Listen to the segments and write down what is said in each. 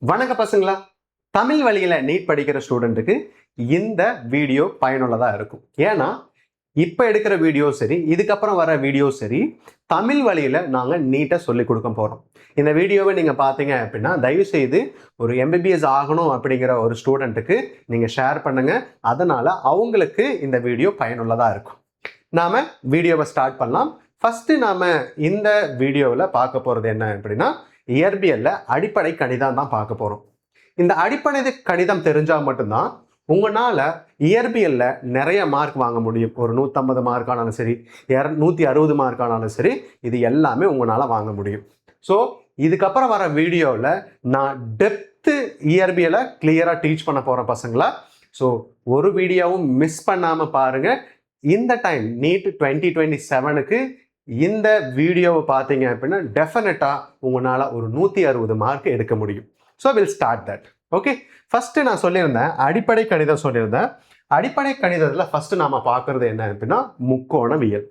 வணக்க பசங்களா, தமிழ் வழியில நீட் படிக்கிற ஸ்டூடெண்ட்டுக்கு இந்த வீடியோ பயனுள்ளதா இருக்கும். ஏன்னா இப்ப எடுக்கிற வீடியோ சரி, இதுக்கப்புறம் வர வீடியோ சரி, தமிழ் வழியில நாங்க நீட்டை சொல்லி கொடுக்க போறோம். இந்த வீடியோவை நீங்க பாத்தீங்க அப்படின்னா தயவு செய்து ஒரு எம்பிபிஎஸ் ஆகணும் அப்படிங்கிற ஒரு ஸ்டூடெண்ட்டுக்கு நீங்க ஷேர் பண்ணுங்க. அதனால அவங்களுக்கு இந்த வீடியோ பயனுள்ளதா இருக்கும். நாம வீடியோவை ஸ்டார்ட் பண்ணலாம். ஃபர்ஸ்ட் நாம இந்த வீடியோவில் பார்க்க போறது என்ன அப்படின்னா, இயற்பியல்ல அடிப்படை கணிதம் தான் பார்க்க போறோம். இந்த அடிப்படை கணிதம் தெரிஞ்சா மட்டும்தான் உங்களால இயற்பியல்ல நிறைய மார்க் வாங்க முடியும். ஒரு 150 மார்க் ஆனாலும் சரி, 160 மார்க் ஆனாலும் சரி, இது எல்லாமே உங்களால வாங்க முடியும். ஸோ இதுக்கப்புறம் வர வீடியோவில் நான் டெப்த்து இயற்பியலை கிளியரா டீச் பண்ண போறேன் பசங்களா. ஸோ ஒரு வீடியோவும் மிஸ் பண்ணாம பாருங்க. இந்த டைம் நீட் 2027க்கு இந்த வீடியோவை பார்த்தீங்க அப்படின்னா டெஃபினட்டா உங்களால ஒரு 160 மார்க் எடுக்க முடியும். So will start that. Okay, first நான் சொல்லியிருந்தேன் அடிப்படை கணிதம் சொல்லியிருந்தேன். அடிப்படை கணிதத்தில் ஃபர்ஸ்ட் நாம பார்க்கறது என்ன அப்படின்னா முக்கோணவியல்.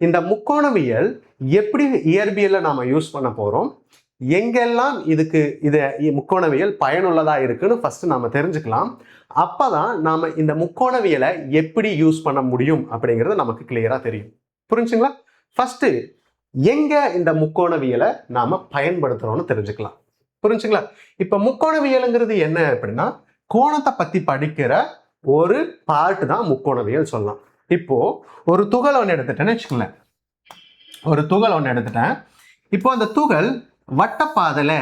இந்த முக்கோணவியல் எப்படி இயற்பியல்ல நாம யூஸ் பண்ண போறோம், எங்கெல்லாம் இது முக்கோணவியல் பயனுள்ளதா இருக்குன்னு ஃபர்ஸ்ட் நாம தெரிஞ்சுக்கலாம். அப்பதான் நாம இந்த முக்கோணவியலை எப்படி யூஸ் பண்ண முடியும் அப்படிங்கிறது நமக்கு கிளியரா தெரியும். புரிஞ்சுங்களா? ஃபர்ஸ்ட் எங்க இந்த முக்கோணவியலை நாம பயன்படுத்துறோம்னு தெரிஞ்சுக்கலாம். புரிஞ்சுங்களா? இப்ப முக்கோணவியலுங்கிறது என்ன அப்படின்னா கோணத்தை பத்தி படிக்கிற ஒரு பார்ட் தான் முக்கோணவியல் சொல்லலாம். இப்போ ஒரு துகள் ஒன்று எடுத்துட்டேன்னு வச்சுக்கோங்களேன். ஒரு துகள் ஒன்று எடுத்துட்டேன். இப்போ அந்த துகள் வட்டப்பாதையில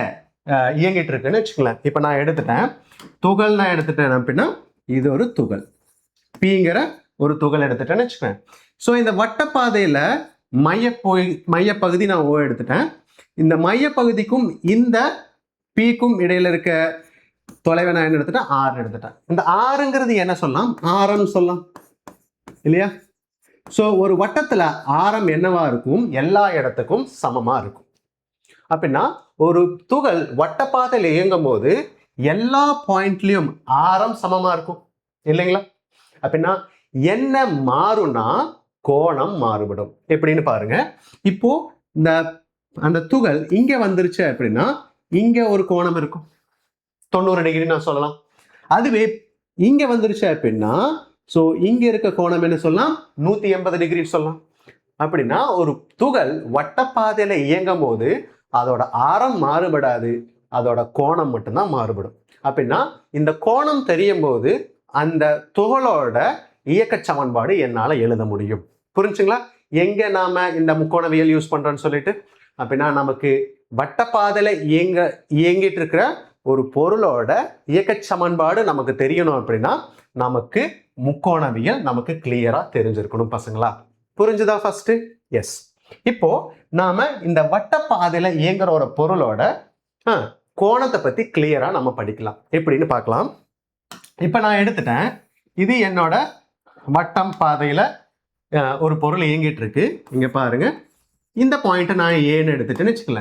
இயங்கிட்டு இருக்குன்னு வச்சுக்கோங்களேன். இப்போ நான் எடுத்துட்டேன் துகள், நான் எடுத்துட்டேன் அப்படின்னா இது ஒரு துகள் பிங்கிற ஒரு துகள் எடுத்துட்டேன்னு வச்சுக்கோங்க. ஸோ இந்த வட்டப்பாதையில மையப்பகுதி நான் ஓ எடுத்துட்டேன். இந்த மையப்பகுதிக்கும் இந்த பிக்கும் இடையில இருக்க தொலைவை நான் என்ன எடுத்துட்டேன், ஆறு எடுத்துட்டேன். இந்த ஆறுங்கிறது என்ன சொல்லலாம், ஆரம் சொல்லலாம் இல்லையா? ஸோ ஒரு வட்டத்துல ஆரம் என்னவா இருக்கும், எல்லா இடத்துக்கும் சமமா இருக்கும். அப்படின்னா ஒரு துகள் வட்டப்பாதையில் இயங்கும் போது எல்லா பாயிண்ட்லயும் ஆரம் சமமா இருக்கும் இல்லைங்களா? அப்படின்னா என்ன மாறும்னா கோணம் மாறுபடும். எப்படின்னு பாருங்க. இப்போ அந்த துகள் இங்க வந்துருச்சு அப்படின்னா இங்க ஒரு கோணம் இருக்கும் 90 டிகிரி நான் சொல்லலாம். அதுவே இங்க வந்துருச்சு அப்படின்னா ஸோ இங்க இருக்க கோணம் என்ன சொல்லலாம், 180 டிகிரி சொல்லலாம். அப்படின்னா ஒரு துகள் வட்டப்பாதையில இயங்கும் போது அதோட ஆரம் மாறுபடாது, அதோட கோணம் மட்டும்தான் மாறுபடும். அப்படின்னா இந்த கோணம் தெரியும் போது அந்த துகளோட இயக்க சமன்பாடு என்னால எழுத முடியும். புரிஞ்சுங்களா? எங்க நாம இந்த முக்கோணவியல் யூஸ் பண்றோம்னு சொல்லிட்டு, அப்படின்னா நமக்கு வட்டப்பாதையில இயங்கிட்டு இருக்கிற ஒரு பொருளோட இயக்க சமன்பாடு நமக்கு தெரியணும். அப்படின்னா நமக்கு முக்கோணவியல் நமக்கு கிளியரா தெரிஞ்சிருக்கணும் பசங்களா. புரிஞ்சுதா ஃபர்ஸ்ட்? எஸ். இப்போ நாம இந்த வட்டப்பாதையில இயங்குற ஒரு பொருளோட கோணத்தை பத்தி கிளியரா நம்ம படிக்கலாம். எப்படின்னு பார்க்கலாம். இப்ப நான் எடுத்துட்டேன், இது என்னோட வட்டம் பாதையில ஒரு பொருள் இயங்கிட்டு இருக்கு. இங்க பாருங்க, இந்த பாயிண்ட் நான் ஏன்னு எடுத்துட்டேன்னு வச்சுக்கல.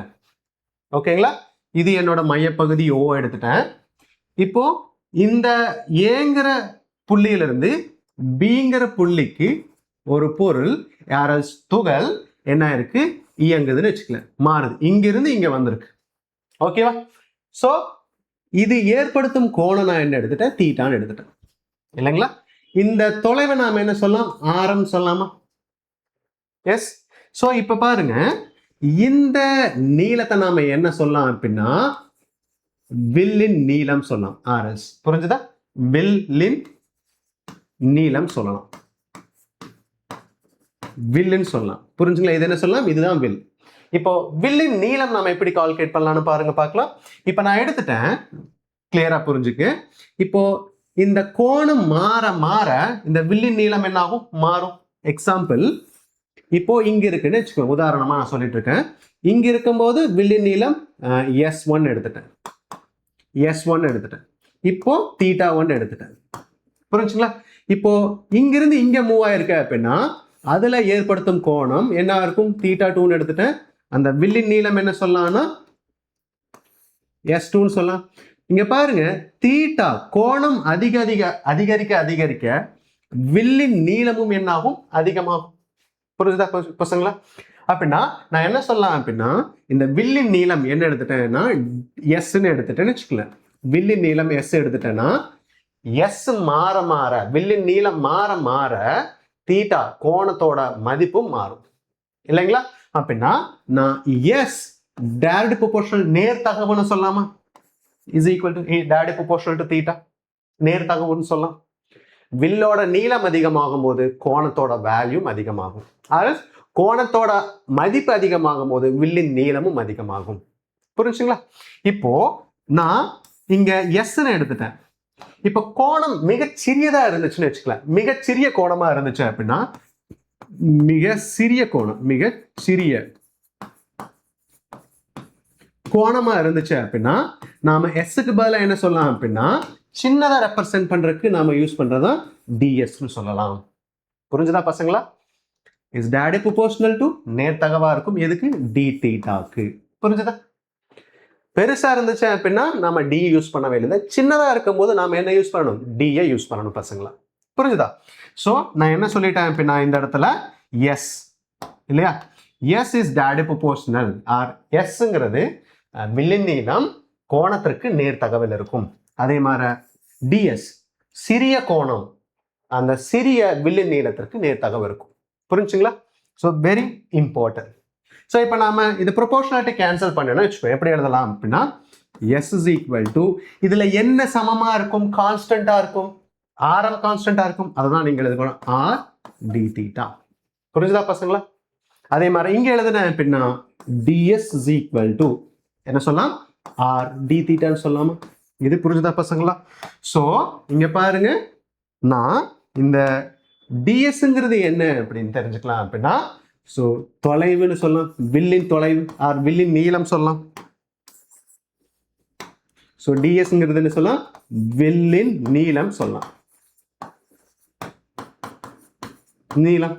ஓகேங்களா? இது என்னோட மையப்பகுதி ஓ எடுத்துட்டேன். இப்போ இந்த ஏங்கிற புள்ளியிலிருந்து பிங்கிற புள்ளிக்கு ஒரு பொருள் துகள் என்ன இருக்கு, இயங்குதுன்னு வச்சுக்கல, மாறுது, இங்கிருந்து இங்க வந்திருக்கு. ஓகேவா? சோ இது ஏற்படுத்தும் கோணம் நான் என்ன எடுத்துட்டேன், தீட்டான்னு எடுத்துட்டேன் இல்லைங்களா? இந்த தொலைவை நாம என்ன சொல்லலாம், ஆரம் சொல்லலாமா? எஸ். சோ இப்ப பாருங்க, இந்த நீளத்தை நாம என்ன சொல்லலாம் அப்படின்னா வில்லின் நீளம் சொல்லலாம், ஆர்எஸ். புரிஞ்சுதா? வில்லின் நீளம் சொல்லலாம், வில்லுன்னு சொல்லலாம். புரிஞ்சுங்களா? இது என்ன சொல்லலாம், இதுதான் வில். இப்போ வில்லின் நீளம் நாம எப்படி கால்குலேட் பண்ணலாம்னு பாருங்க, பார்க்கலாம். இப்ப நான் எடுத்துட்டேன், கிளியரா புரிஞ்சுக்கு. இப்போ இந்த கோணம் மாற மாற இந்த வில்லின் நீளம் என்ன ஆகும், மாறும். எக்ஸாம்பிள், இப்போ இங்க இருக்குன்னு வச்சுக்கோங்க, உதாரணமா நான் சொல்லிட்டு இருக்கேன். இங்க இருக்கும்போது வில்லின் நீளம் S1 எடுத்துட்டேன், S1 எடுத்துட்டேன். இப்போ θ1 எடுத்துட்டேன். புரிஞ்சுங்களா? இப்போ இங்கிருந்து இங்க மூவ் ஆயிருக்கு அப்படின்னா அதுல ஏற்படுத்தும் கோணம் என்ன இருக்கும், θ2 எடுத்துட்டேன். அந்த வில்லின் நீளம் என்ன சொல்லலாம்னா S2 சொல்லலாம். இங்க பாருங்க, தீட்டா கோணம் அதிகரிக்க அதிகரிக்க வில்லின் நீளமும் என்னாகும், அதிகமாகும். புரிஞ்சுதா பசங்களா? அப்படின்னா நான் என்ன சொல்லலாம் அப்படின்னா இந்த வில்லின் நீளம் என்ன எடுத்துட்டேன்னா எஸ்ன்னு எடுத்துட்டேன்னு வச்சுக்கல. வில்லின் நீளம் எஸ் எடுத்துட்டேன்னா எஸ் மாற மாற வில்லின் நீளம் மாற மாற தீட்டா கோணத்தோட மதிப்பும் மாறும் இல்லைங்களா? அப்படின்னா நான் எஸ் டைரக்ட் ப்ரொபோர்ஷனல் நேர்த்தகவுன்னு சொல்லலாமா? Is equal to direct proportional to theta நேர்த்தகவுன்னு சொல்லலாம். வில்லோட நீளம் அதிகமாகும் போது கோணத்தோட வேல்யூம் அதிகமாகும். அதாவது கோணத்தோட மதிப்பு அதிகமாகும் போது வில்லின் நீளமும் அதிகமாகும். புரிஞ்சுங்களா? இப்போ நான் இங்க எஸ்ன்னு எடுத்துட்டேன். இப்ப கோணம் மிகச்சிறியதா இருந்துச்சுன்னு வச்சுக்கலாம். மிகச்சிறிய கோணமா இருந்துச்சு அப்படின்னா மிக சிறிய கோணம் மிகச்சிறிய கோணமா இருந்துச்சு அப்படின்னா நாம எஸ்க்கு பதிலாக என்ன சொல்லலாம் அப்படின்னா சின்னதா ரெப்ரசென்ட் பண்றதுக்கு நாம யூஸ் பண்றதா டிஎஸ்ன்னு சொல்லலாம். புரிஞ்சுதா பசங்களா? இஸ் டைரக்ட் ப்ரொபோர்ஷனல் டு நேர்த்தகவா இருக்கும் எதுக்கு? டி தீட்டாக்கு. புரிஞ்சுதா? பெருசா இருந்துச்சு அப்படின்னா நாம டி யூஸ் பண்ண வேண்டியது. சின்னதா இருக்கும் போது நாம என்ன யூஸ் பண்ணணும்? டியை யூஸ் பண்ணணும் பசங்களா. புரிஞ்சுதா? ஸோ நான் என்ன சொல்லிட்டேன் அப்படின்னா இந்த இடத்துல எஸ் இல்லையா? S is direct proportional R எஸ்ங்கிறது வில்லின் நீளம் கோணத்திற்கு நேர்த்தகவில் இருக்கும். அதே மாதிரி டிஎஸ் சிறிய கோணம் அந்த சிறிய வில்லின் நீளத்திற்கு நேர்த்தகவு இருக்கும். புரிஞ்சுங்களா? So very important. ஸோ இப்போ நாம இது ப்ரொபோர்ஷனாலிட்டி கேன்சல் பண்ணணும் வச்சுக்கோ. எப்படி எழுதலாம் அப்படின்னா எஸ் இஸ் ஈக்குவல் டு இதுல என்ன சமமா இருக்கும்? கான்ஸ்டன்டா இருக்கும். ஆரம் கான்ஸ்டன்டா இருக்கும். அதுதான் நீங்க எழுதணும் ஆர் டி தீட்டா. புரிஞ்சுதா பசங்களா? அதே மாதிரி இங்க எழுதுன அப்படின்னா டிஎஸ் இஸ் ஈக்குவல் டு என்ன சொல்லலாம்? ஆர் டி தீட்டான்னு சொல்லலாமா? இது புரிஞ்சுதா பசங்களா? ஸோ இங்க பாருங்க நான் இந்த டிஎஸ்ங்கிறது என்ன அப்படின்னு தெரிஞ்சுக்கலாம் அப்படின்னா ஸோ தொலைவுன்னு சொல்லலாம். வில்லின் தொலைவு ஆர் வில்லின் நீளம் சொல்லலாம். ஸோ டிஎஸ்ங்கிறது சொல்லலாம் வில்லின் நீளம் சொல்லலாம். நீளம்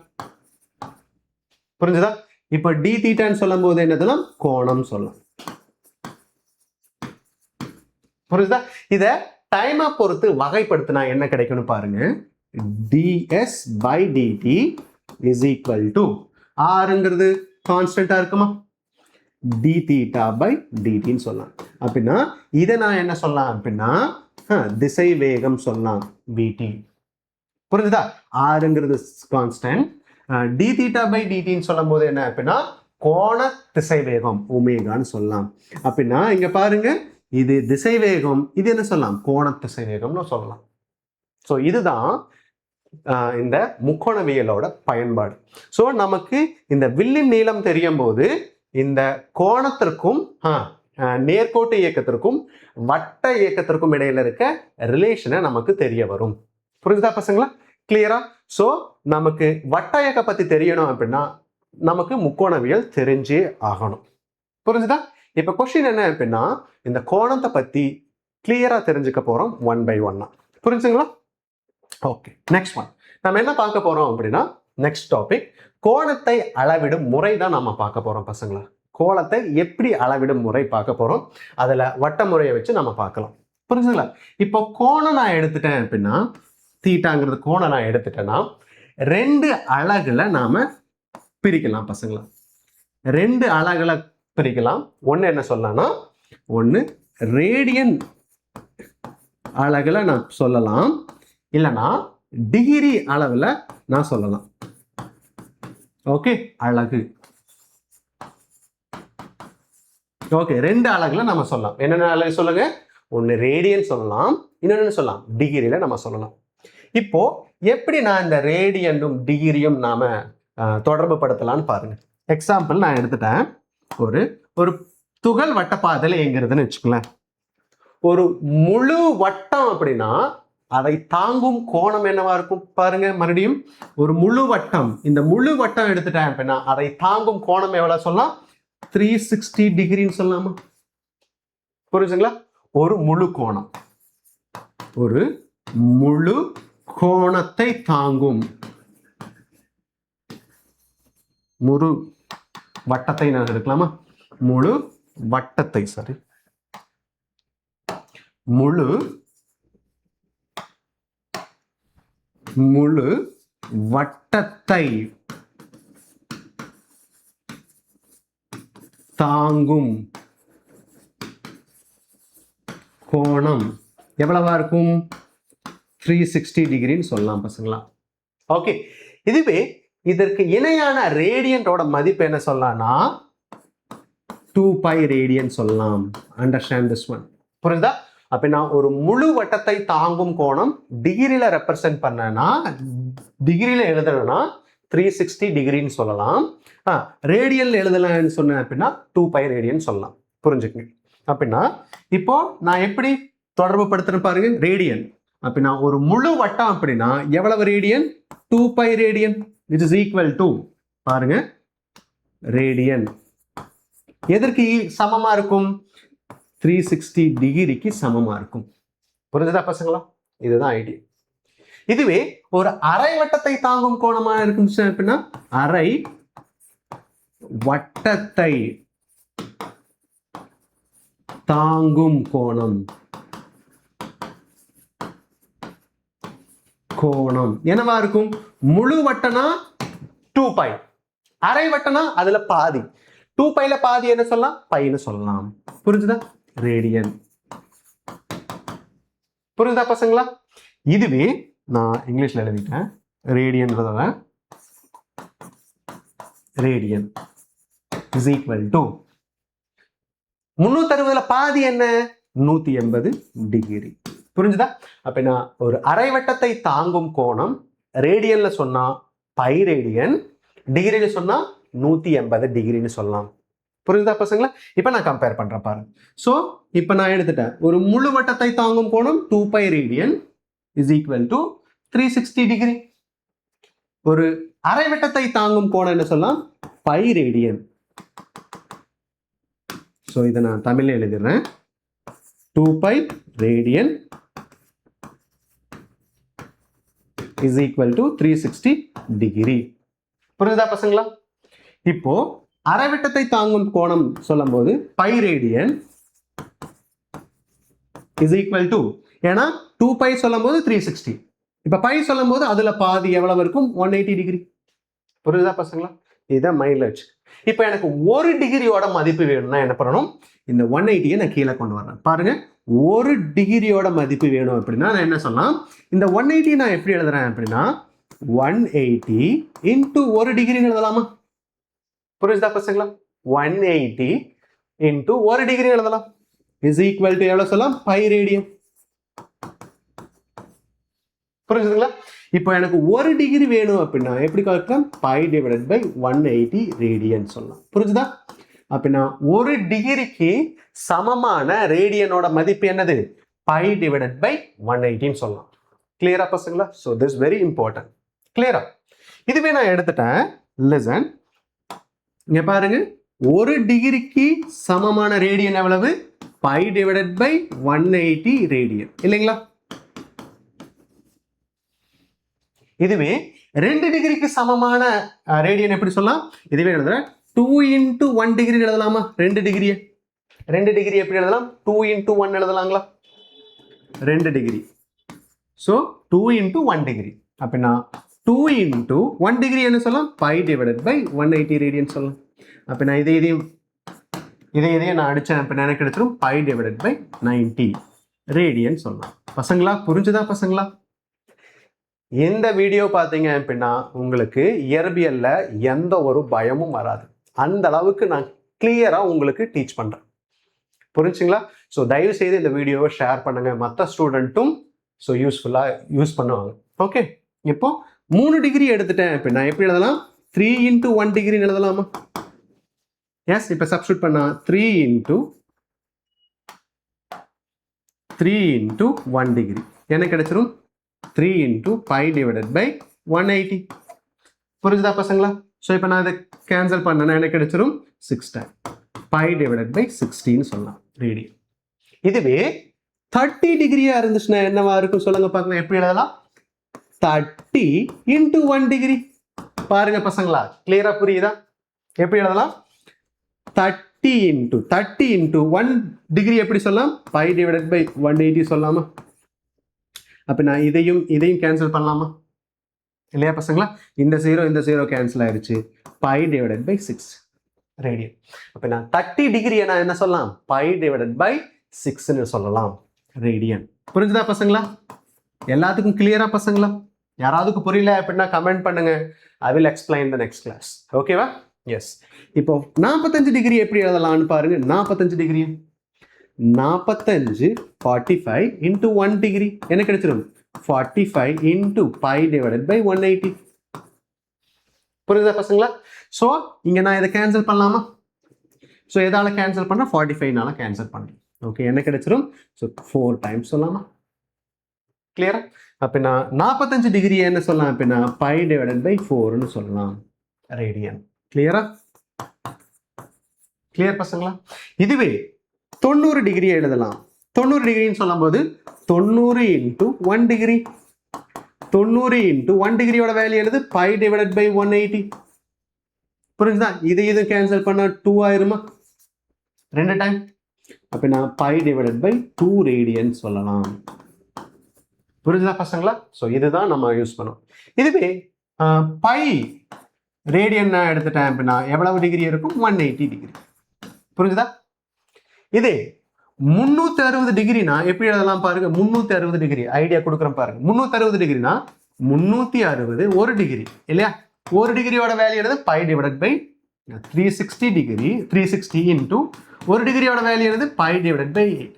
புரிஞ்சுதா? இப்ப டி தீட்டான்னு சொல்லும் போது என்னதுன்னா கோணம் சொல்லலாம். புரிஞ்சுதா? இத டைமை பொறுத்து வகைப்படுத்தினா என்ன கிடைக்கும்னு பாருங்க. ds by dt is equal to ஆறுங்கிறது கான்ஸ்டன்டா இருக்குமா? டி தீட்டா பை டிடின்னு சொல்லலாம். அப்படின்னா இதை நான் என்ன சொல்லலாம் அப்படின்னா திசை வேகம் சொல்லலாம் விடி. புரிஞ்சுதா? ஆறுங்கிறது கான்ஸ்டன்ட். டி தீட்டா பை டிடின்னு சொல்லும் போது என்ன அப்படின்னா கோண திசை வேகம் ஒமேகான்னு சொல்லலாம். அப்படின்னா இங்க பாருங்க இது திசை வேகம், இது என்ன சொல்லலாம்? கோண திசை வேகம்னு சொல்லலாம். ஸோ இதுதான் இந்த முக்கோணவியலோட பயன்பாடு. ஸோ நமக்கு இந்த வில்லின் நீளம் தெரியும் போது இந்த கோணத்திற்கும் நேர்கோட்டு இயக்கத்திற்கும் வட்ட இயக்கத்திற்கும் இடையில இருக்க ரிலேஷனை நமக்கு தெரிய வரும். புரிஞ்சுதா பசங்களா? கிளியரா? ஸோ நமக்கு வட்ட இயக்க பத்தி தெரியணும் அப்படின்னா நமக்கு முக்கோணவியல் தெரிஞ்சே ஆகணும். புரிஞ்சுதா? இப்ப கொஸ்டின் என்ன அப்படின்னா இந்த கோணத்தை பத்தி கிளியரா தெரிஞ்சுக்க போறோம் 1 by 1. புரிஞ்சுங்களா? ஓகே, நெக்ஸ்ட் ஒன் நம்ம என்ன பார்க்க போறோம் அப்படின்னா நெக்ஸ்ட் டாபிக் கோணத்தை அளவிடும் முறை தான் நம்ம பார்க்க போறோம் பசங்களா. கோணத்தை எப்படி அளவிடும் முறை பார்க்க போறோம். அதுல வட்ட முறையை வச்சு நம்ம பார்க்கலாம். புரிஞ்சுங்களா? இப்போ கோணம் நான் எடுத்துட்டேன் அப்படின்னா தீட்டாங்கிறது கோணம் நான் எடுத்துட்டேன்னா 2 அலகுல நாம பிரிக்கலாம் பசங்களா. 2 அலகுல பிரிக்கலாம். ஒன்னு என்ன சொல்லலாம்னா ஒன்னு ரேடியன் அலகுல நான் சொல்லலாம், இல்லைன்னா டிகிரி அளவுல நான் சொல்லலாம். ஓகே, அலகு. ஓகே, 2 அலகுல நம்ம சொல்லலாம். என்னென்ன அலகு சொல்லுங்க? ஒன்னு ரேடியன் சொல்லலாம், இன்னொன்னு சொல்லலாம் டிகிரியில நம்ம சொல்லலாம். இப்போ எப்படி நான் இந்த ரேடியனும் டிகிரியும் நாம தொடர்பு படுத்தலாம்னு பாருங்க. எக்ஸாம்பிள் நான் எடுத்துட்டேன். ஒரு துகள் வட்டப்பாதையில இயங்குறதுன்னு வச்சுக்கோங்களேன். ஒரு முழு வட்டம் அப்படின்னா அதை தாங்கும் கோணம் என்னவா இருக்கும் பாருங்க. மறுபடியும் ஒரு முழு வட்டம், இந்த முழு வட்டம் எடுத்துட்டேன் அப்படின்னா அதை தாங்கும் கோணம் எவ்வளவு சொல்லலாம்? 360 டிகிரின்னு சொல்லலாமா? புரிஞ்சுங்களா? ஒரு முழு கோணம், ஒரு முழு கோணத்தை தாங்கும் முழு வட்டத்தை நான் எடுக்கலாமா? முழு வட்டத்தை, சரி, முழு வட்டத்தை தாங்கும் கோணம் எவ்வளவா இருக்கும்? 360 டிகிரின்னு சொல்லலாம் பசங்களா. ஓகே, இதுவே இதற்கு இணையான ரேடியன்டோட மதிப்பு என்ன சொல்லலாம்னா 2π ரேடியன் சொல்லலாம். Understand this one. புரியுதா? அப்ப நான் ஒரு முழு வட்டத்தை தாங்கும் கோணம் டிகிரியில ரெப்ரசென்ட் பண்ணனா, டிகிரியில எழுதணும்னா 360 டிகிரின்னு சொல்லலாம். ரேடியன்ல எழுதலாம்னு சொன்னேன் அப்படின்னா 2π ரேடியன் சொல்லலாம். புரிஞ்சுக்கங்க. அப்படின்னா இப்போ நான் எப்படி தொடர்பு படுத்துறேன் பாருங்க. ரேடியன் அப்படின்னா ஒரு முழு வட்டம் அப்படின்னா எவ்வளவு radian? 2π radian, which is equal to பாருங்க ரேடியன் எதற்கு சமமா இருக்கும்? 360 டிகிரிக்கு சமமா இருக்கும். புரிஞ்சுதா பசங்களா? இதுதான் ஐடியா. இதுவே ஒரு அரை வட்டத்தை தாங்கும் கோணமா இருக்கும் அப்படின்னா அரை வட்டத்தை தாங்கும் கோணம் என்னவா இருக்கும்? முழு வட்டனா 2π, அரை வட்டனா அதுல பாதி. 2πல பாதி என்ன சொல்லலாம்? பைன்னு சொல்லலாம். புரிஞ்சுதா? ரேடியன். புரிஞ்சுதா பசங்களா? இதுவே நான் இங்கிலீஷ்ல எழுதிட்டேன். Radian radian is equal to 360ல பாதி என்ன? 180 டிகிரி. புரிஞ்சுதா? அப்படின்னா ஒரு அரை வட்டத்தை தாங்கும் கோணம் ரேடியன்ல சொன்னா பை ரேடியன், டிகிரியில சொன்னா 180 டிகிரின்னு சொல்லலாம். புரிஞ்சுதா பசங்களா? இப்ப நான் கம்பேர் பண்றேன் பாருங்க. சோ இப்ப நான் எடுத்துட்டேன் ஒரு முழு வட்டத்தை தாங்கும் கோணம் 2π radian is equal to 360 degree. ஒரு அரை வட்டத்தை தாங்கும் கோணம் என்ன சொல்லலாம்? By radian. சோ இதை நான் தமிழ்ல எழுதிடுறேன். 2π radian is equal to 360 degree. புரியுதா பசங்களா? இப்போ அரை வட்டத்தை தாங்கும் கோணம் சொல்லும் போது pi radian is equal to, ஏன்னா 2π சொல்லும் போது 360, இப்ப பை சொல்லும் போது அதுல பாதி எவ்வளவு இருக்கும்? 180 டிகிரி. புரியுதா பசங்களா? இதான் மைண்ட்ல வச்சு. இப்ப எனக்கு ஒரு டிகிரியோட மதிப்பு வேணும்னா என்ன பண்ணணும்? இந்த 180 நான் கீழே கொண்டு வரேன். பாருங்க, ஒரு டிகிரியோட மதிப்பு வேணும் அப்படின்னா நான் என்ன சொல்லலாம்? இந்த 180 நான் எப்படி எழுதுறேன் அப்படின்னா 180 இன்டூ ஒரு டிகிரி எழுதலாமா? புரியுதா பசங்களா? 180 இன்டூ ஒரு டிகிரி எழுதலாம். இஸ் ஈக்குவல் டு எவ்வளவு சொல்லலாம்? By radian. புரிஞ்சுதுங்களா? இப்போ எனக்கு ஒரு டிகிரி வேணும் அப்படின்னா எப்படி கரெக்டாக பை டிவைடட் பை 180 ரேடியன் சொல்லலாம். புரிஞ்சுதா? அப்படின்னா ஒரு டிகிரிக்கு சமமான ரேடியனோட மதிப்பு என்னது? பை டிவைடட் பை 180 சொல்லலாம். கிளியரா பசங்களா? So this very important. கிளியரா? இதுவே நான் எடுத்துட்டேன். லிசன், இங்க பாருங்க, ஒரு டிகிரிக்கு சமமான ரேடியன் எவ்வளவு? பை டிவைடட் பை 180 ரேடியன் இல்லைங்களா? இதுவே 2 டிகிரிக்கு சமமான ரேடியன் எப்படி சொல்லலாம்? இதுவே எழுதுறேன் 2 into 1 டிகிரி எழுதலாமா? 2 டிகிரி எப்படி எழுதலாம்? 2 into 1 எழுதலாங்களா? 2 degree. So 2 into 1 degree அப்படின்னா 2 into 1 டிகிரி என்ன சொல்லலாம்? பை டிவைடட் பை 180 ரேடியன் சொல்லலாம். அப்படின்னா இதையும் நான் அடிச்சேன் அப்படின்னா எனக்கு கிடைச்சிடும் பை டிவைடட் பை 90 ரேடியன் சொல்லலாம். பசங்களா புரிஞ்சுதா பசங்களா? இந்த வீடியோ பார்த்தீங்க அப்படின்னா உங்களுக்கு இயற்பியல்ல எந்த ஒரு பயமும் வராது. அந்த அளவுக்கு நான் கிளியரா உங்களுக்கு டீச் பண்றேன். புரிஞ்சுங்களா? ஸோ தயவு செய்து இந்த வீடியோவை ஷேர் பண்ணுங்க, மற்ற ஸ்டூடெண்ட்டும் ஸோ யூஸ்ஃபுல்லா யூஸ் பண்ணுவாங்க. ஓகே, இப்போ 3 டிகிரி எடுத்துட்டேன் அப்படின்னா எப்படி எழுதலாம்? 3 into 1 டிகிரின்னு எழுதலாமா? எஸ், இப்போ சப்ஸ்டியூட் பண்ணா 3 into 1 டிகிரி என்ன கிடைச்சிரும்? 3 into pi divided by 180. புரிஞ்சுதா பசங்களா? ஸோ இப்போ நான் இதை கேன்சல் பண்ணேன்னா எனக்கு கிடைச்சிரும் 6 டைம் pi divided by 16 சொல்லலாம் ரேடியன். இதுவே 30 டிகிரியா இருந்துச்சுன்னா என்னவா இருக்கும் சொல்லுங்க பார்க்கலாம். எப்படி எழுதலாம்? 30 into 1 டிகிரி. பாருங்க பசங்களா, கிளியரா புரியுதா? எப்படி எழுதலாம்? 30 into 1 டிகிரி எப்படி சொல்லலாம்? pi divided by 180 சொல்லலாமா? அப்ப நான் இதையும் கேன்சல் பண்ணலாமா? இல்லையா பசங்களா? இந்த 0 கேன்சல் ஆயிடுச்சு. Pi divided by 6. ரேடியன். அப்ப நான் 30 டிகிரியை நான் என்ன சொல்லலாம், பை டிவைடட் பை 6ன்னு சொல்லலாம் ரேடியன். புரிஞ்சுதா பசங்களா? எல்லாத்துக்கும் கிளியரா பசங்களா? யாராவதுக்கு புரியல அப்படின்னா கமெண்ட் பண்ணுங்க. I will explain the next class. ஓகேவா? எஸ். இப்போ 45 டிகிரி எப்படி எழுதலாம்னு பாருங்க. 45 டிகிரி 45 45 இன்டூ 1 டிகிரி என்ன கிடைச்சிடும், 45 இன்டூ பை டிவைடட் பை 180. புரியுதா பசங்களா? ஸோ இங்க நான் இதை கேன்சல் பண்ணலாமா? ஸோ எதால கேன்சல் பண்ணா 45னால கேன்சல் பண்ணலாம். ஓகே, என்ன கிடைச்சிடும்? ஸோ 4 டைம்ஸ் சொல்லலாமா? கிளியரா? அப்ப நான் 45 டிகிரி என்ன சொல்லலாம் அப்படின்னா பை டிவைடட் பை 4ன்னு சொல்லலாம் ரேடியன். கிளியரா? கிளியர் பசங்களா? இதுவே 90 டிகிரி எழுதலாம். 90 டிகிரின்னு சொல்லும் போது 90 இன்டூ 1 டிகிரி, 90 இன்டூ 1 டிகிரியோட வேல்யூ எழுது பை டிவைடட் பை 180. புரிஞ்சுதா? இது கேன்சல் பண்ணா 2 ஆயிருமா, 2 டைம். அப்ப நான் பை டிவைடட் பை 2 ரேடியன் சொல்லலாம். புரிஞ்சுதா பசங்களா? ஸோ இதுதான் நம்ம யூஸ் பண்ணோம். இதுவே பை ரேடியன் நான் எடுத்துட்டேன் அப்படின்னா எவ்வளவு டிகிரி இருக்கும், 180 டிகிரி. புரிஞ்சுதா? இதே 360 டிகிரினா எப்படி எழுதலாம் பாருங்க. 360 டிகிரி ஐடியா கொடுக்குறேன் பாருங்க. 360 டிகிரினா 360 1 டிகிரி இல்லையா? 1 டிகிரியோட வேல்யூ எழுது by divided by 360 degree, 360 into 1 டிகிரியோட வேல்யூ எழுது பை டிவைடட் பை 8.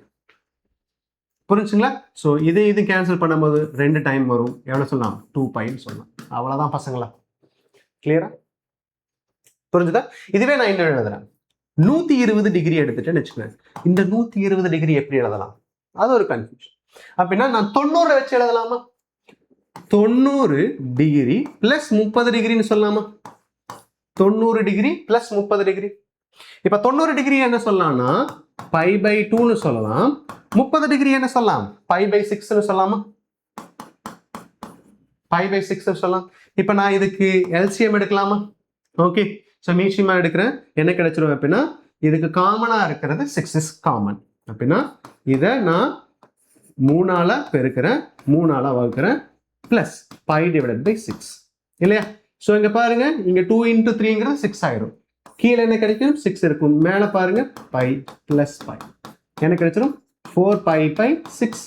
புரிஞ்சுங்களா? ஸோ இது கேன்சல் பண்ணும்போது 2 டைம் வரும். எவ்வளோ சொல்லலாம், 2 பைன்னு சொல்லலாம். அவ்வளோதான் பசங்களா. கிளியரா? புரிஞ்சுதா? இதுவே நான் என்ன எழுதுறேன், 120 டிகிரி எடுத்துட்டேன்னு வச்சுக்கேன். இந்த 120 டிகிரி எப்படி எழுதலாம், அது ஒரு கன்ஃபியூஷன். அப்படின்னா நான் 90 வச்சு எழுதலாமா? 90 டிகிரி பிளஸ் 30 டிகிரின்னு சொல்லலாமா? 90 டிகிரி பிளஸ் 30 டிகிரி. இப்ப 90 டிகிரி என்ன சொல்லலாம்னா பை பை 2ன்னு சொல்லலாம். 30 டிகிரி என்ன சொல்லலாம், பை பை 6ன்னு சொல்லலாமா? பை பை 6 சொல்லலாம். இப்ப நான் இதுக்கு எல்சிஎம் எடுக்கலாமா? ஓகே, ஸோ மீச்சியமா எடுக்கிறேன். என்ன கிடைச்சிரும் அப்படின்னா இதுக்கு காமனா இருக்கிறது 6 இஸ் காமன். அப்படின்னா இதை நான் 3ஆல பெருக்கிறேன், 3ஆல வகுக்கிறேன், பிளஸ் பை டிவைடட் பை 6 இல்லையா? ஸோ இங்க பாருங்க, இங்க 2 இன்டூ 3ங்கிறது 6 ஆயிரும். கீழே என்ன கிடைக்கும், 6 இருக்கும். மேலே பாருங்க பை பிளஸ் பை என்ன கிடைச்சிடும், 4 பை பை 6.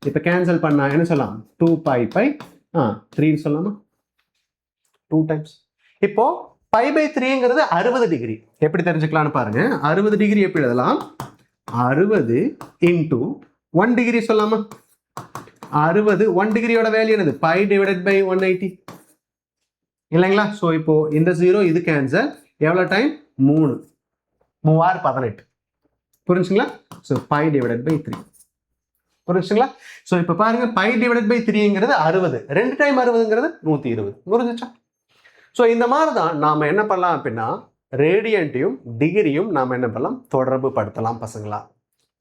இப்போ கேன்சல் பண்ணா என்ன சொல்லலாம், 2 பை பை 3 சொல்லலாமா? 2 டைம்ஸ். இப்போ பை பை 3ங்கிறது 60 டிகிரி. எப்படி தெரிஞ்சுக்கலாம்னு பாருங்க. 60 டிகிரி எப்படி எழுதலாம், 60 இன்டூ 1 டிகிரி சொல்லலாமா? 60 1 டிகிரியோட வேல்யூ என்னது, பை டிவைடட் பை 180 இல்லைங்களா? ஸோ இப்போ இந்த 0 இது கேன்சல். எவ்வளோ டைம், 3 3 18. புரிஞ்சுங்களா? So pi divided by 3. புரிஞ்சுங்களா? ஸோ இப்போ பாருங்க பை டிவைடட் பை 3ங்கிறது 60, 2 டைம் 60ங்கிறது 120. புரிஞ்சுச்சா? ஸோ இந்த மாதிரி தான் நாம் என்ன பண்ணலாம் அப்படின்னா ரேடியன்ட்டையும் டிகிரியும் நாம் என்ன பண்ணலாம், தொடர்பு படுத்தலாம் பசங்களா.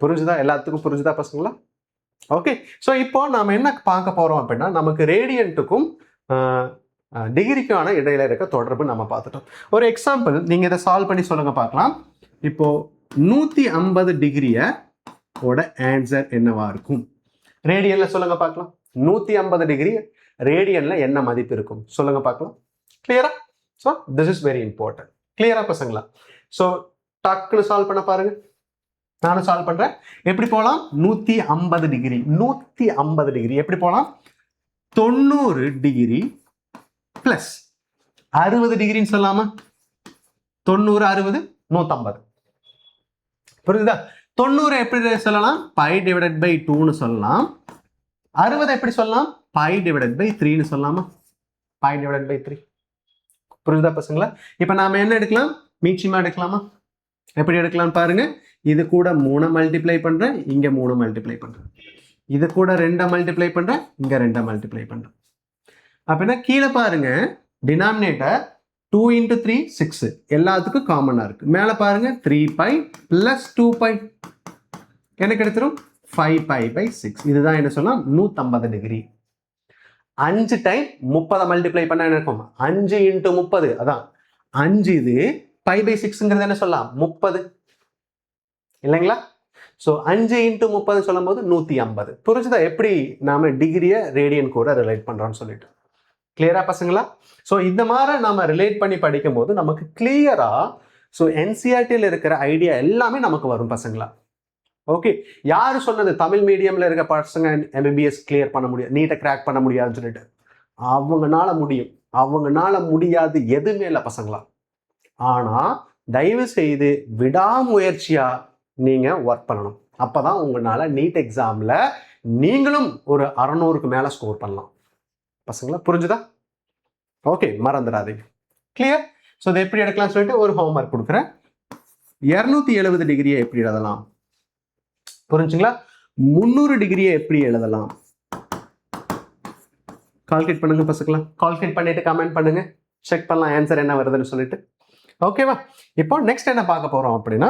புரிஞ்சுதா? எல்லாத்துக்கும் புரிஞ்சுதா பசங்களா? ஓகே, ஸோ இப்போ நாம் என்ன பார்க்க போகிறோம் அப்படின்னா நமக்கு ரேடியன்ட்டுக்கும் டிகிரிக்கான இடையில இருக்க தொடர்பு நம்ம பார்த்துட்டோம். ஒரு எக்ஸாம்பிள் நீங்கள் இதை சால்வ் பண்ணி சொல்லுங்க பார்க்கலாம். இப்போ 150 டிகிரியோட ஆன்சர் என்னவா இருக்கும், ரேடியன்ல சொல்லுங்க பார்க்கலாம். 150 டிகிரி ரேடியன்ல என்ன மதிப்பு இருக்கும் சொல்லுங்க பார்க்கலாம். கிளியரா? So this is very important. கிளியரா பசங்களா? ஸோ டக்குன்னு சால்வ் பண்ண பாருங்க. நானும் சால்வ் பண்றேன். எப்படி போகலாம், 150 டிகிரி 150 டிகிரி எப்படி போகலாம், 90 டிகிரி பிளஸ் 60 டிகிரின்னு சொல்லலாமா? 90 60 150. புரியுதா? 90 எப்படி சொல்லலாம், பை டிவைடட் பை 2ன்னு சொல்லலாம். 60 எப்படி சொல்லலாம், பை டிவைடட் பை 3ன்னு சொல்லலாமா? Pi divided by 3. புரியுதா பசங்களா? இப்போ நாம என்ன எடுக்கலாம், மீச்சியமா எடுக்கலாமா? எப்படி எடுக்கலாம் பாருங்க. இது கூட 3 மல்டிப்ளை பண்றேன், இங்க 3 மல்டிப்ளை பண்றேன். இது கூட 2 மல்டிப்ளை பண்றேன், இங்க 2 மல்டிப்ளை பண்றேன். அப்படின்னா கீழே பாருங்க டினாமினேட்டர் 2 இன்டூ 3 6 எல்லாத்துக்கும் காமனா இருக்கு. மேல பாருங்க 3 பை பிளஸ் 2 பை என்ன கிடைச்சிரும், 5 பை பை 6. இதுதான் என்ன சொல்லலாம், 150 டிகிரி. 5 டைம் 30 மல்டிப்ளை பண்ண என்ன இருக்கும், 5 இன்டூ 30 அதான் 5. இது பை பை 6ங்கிறது என்ன சொல்லலாம், 30 இல்லைங்களா? ஸோ 5 இன்டூ 30 சொல்லும் போது 150. புரிஞ்சுதா எப்படி நாம டிகிரியை ரேடியன் கூட ரிலேட் பண்றோம்னு சொல்லிட்டு? கிளியரா பசங்களா? ஸோ இந்த மாதிரி நாம ரிலேட் பண்ணி படிக்கும் போது நமக்கு கிளியரா ஸோ என்சிஆர்டியில் இருக்கிற ஐடியா எல்லாமே நமக்கு வரும் பசங்களா. ஓகே, யாரு சொன்னது தமிழ் மீடியம்ல இருக்க பசங்க எம்பிபிஎஸ் கிளியர் பண்ண முடியாது, நீட்டை கிராக் பண்ண முடியாதுன்னு சொல்லிட்டு? அவங்கனால முடியும். அவங்கனால முடியாது எதுவுமே இல்லை பசங்களா. ஆனா தயவு செய்து விடாமுயற்சியா நீங்க ஒர்க் பண்ணணும். அப்பதான் உங்களால நீட் எக்ஸாம்ல நீங்களும் ஒரு 600க்கு மேல ஸ்கோர் பண்ணலாம் பசங்களா. புரிஞ்சுதா? ஓகே, மறந்துடாதீங்க. கிளியர்? ஸோ இதை எப்படி எடுக்கலாம் சொல்லிட்டு ஒரு ஹோம்ஒர்க் கொடுக்குறேன். 270 டிகிரியை எப்படி எழுதலாம்? புரிஞ்சுங்களா? 300 டிகிரியை எப்படி எழுதலாம்? கால்குலேட் பண்ணுங்க பசங்களா. கால்குலேட் பண்ணிட்டு கமெண்ட் பண்ணுங்க, செக் பண்ணலாம் ஆன்சர் என்ன வருதுன்னு சொல்லிட்டு. ஓகேவா? இப்போ நெக்ஸ்ட் என்ன பார்க்க போறோம் அப்படின்னா,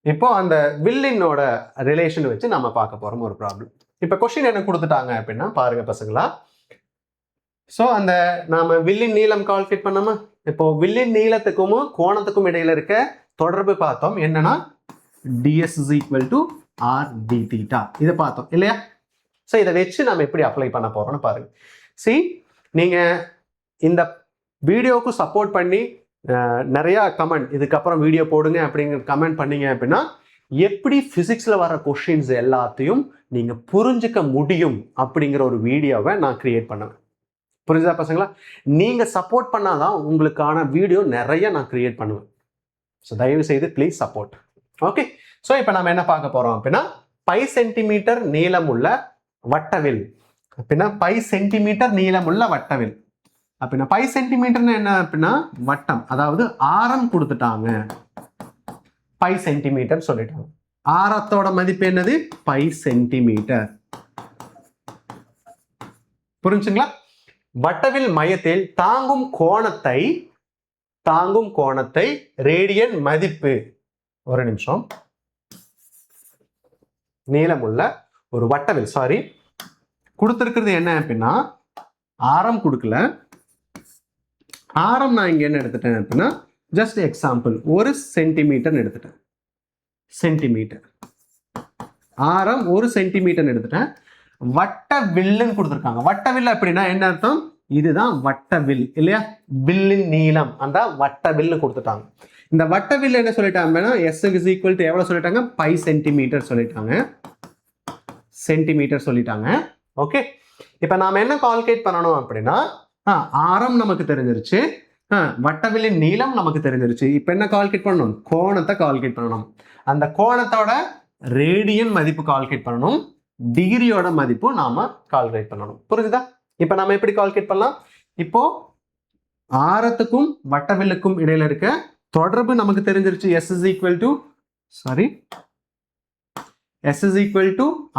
இப்போ அந்த வில்லினோட ரிலேஷன் வச்சு நம்ம பார்க்க போறோம் ஒரு ப்ராப்ளம். இப்போ கொஸ்டின் என்ன கொடுத்துட்டாங்க அப்படின்னா பாருங்க பசங்களா. ஸோ அந்த நாம வில்லின் நீளம் கால்குலேட் பண்ணாம, இப்போ வில்லின் நீளத்துக்கும் கோணத்துக்கும் இடையில இருக்க தொடர்பு பார்த்தோம். என்னன்னா ds is equal to r d theta. இதை பார்த்தோம் இல்லையா? ஸோ இதை வச்சு நம்ம எப்படி அப்ளை பண்ண போறோம்னு பாருங்க. சி, நீங்க இந்த வீடியோவுக்கு சப்போர்ட் பண்ணி நிறைய கமெண்ட், இதுக்கப்புறம் வீடியோ போடுங்க அப்படிங்கிற கமெண்ட் பண்ணீங்க அப்படின்னா எப்படி பிசிக்ஸ்ல வர கொஸ்டின்ஸ் எல்லாத்தையும் நீங்க புரிஞ்சுக்க முடியும் அப்படிங்கிற ஒரு வீடியோவை நான் கிரியேட் பண்ணுவேன். புரிஞ்சுதா பசங்களா? நீங்க சப்போர்ட் பண்ணாதான் உங்களுக்கான வீடியோ நிறைய நான் கிரியேட் பண்ணுவேன். ஸோ தயவு செய்து ப்ளீஸ் சப்போர்ட். ஓகே, ஸோ இப்போ நம்ம என்ன பார்க்க போறோம் அப்படின்னா, பை சென்டிமீட்டர் நீளமுள்ள வட்டவில் அப்படின்னா பை சென்டிமீட்டர் நீளமுள்ள வட்டவில் அப்படின்னா பை சென்டிமீட்டர்னு என்ன அப்படின்னா வட்டம், அதாவது ஆரம் கொடுத்துட்டாங்க, பை சென்டிமீட்டர் சொல்லிட்டாங்க. ஆரத்தோட மதிப்பு என்னது? Pi centimetre. புரிஞ்சுங்களா? வட்டவில் மையத்தில் தாங்கும் கோணத்தை ரேடியன் மதிப்பு, ஒரு நிமிஷம், நீளமுள்ள ஒரு வட்டவில், சாரி கொடுத்திருக்கிறது என்ன அப்படின்னா ஆரம் கொடுக்கல. ஆரம் நான் இங்க என்ன எடுத்துட்டேன் அப்படின்னா ஜஸ்ட் எக்ஸாம்பிள் 1 சென்டிமீட்டர் எடுத்துட்டேன். சென்டிமீட்டர் ஆரம் 1 சென்டிமீட்டர் எடுத்துட்டேன். வட்ட வில்லுன்னு கொடுத்துருக்காங்க. வட்ட வில் அப்படின்னா என்ன அர்த்தம்? இதுதான் வட்ட வில் இல்லையா? வில்லின் நீளம் அந்த வட்ட வில்லு கொடுத்துட்டாங்க. இந்த வட்ட வில் என்ன சொல்லிட்டாங்கன்னா s is equal to எவ்வளவு சொல்லிட்டாங்க? பை சென்டிமீட்டர் சொல்லிட்டாங்க. சென்டிமீட்டர் சொல்லிட்டாங்க. ஓகே, இப்ப நாம என்ன கால்குலேட் பண்ணணும் அப்படின்னா, ஆரம் நமக்கு தெரிஞ்சிருச்சு, வட்டவில்லின் நீளம் நமக்கு தெரிஞ்சிருச்சு. இப்ப என்ன கால்குலேட் பண்ணணும்? கோணத்தை கால்குலேட் பண்ணணும். அந்த கோணத்தோட ரேடியன் மதிப்பு கால்குலேட் பண்ணணும், டிகிரியோட மதிப்பு நாம கால்குலேட் பண்ணணும். புரிஞ்சுதா? இப்ப நாம எப்படி கால்குலேட் பண்ணலாம்? இப்போ ஆரத்துக்கும் வட்டவில்லுக்கும் இடையில இருக்க தொடர்பு நமக்கு தெரிஞ்சிருச்சு. s is equal to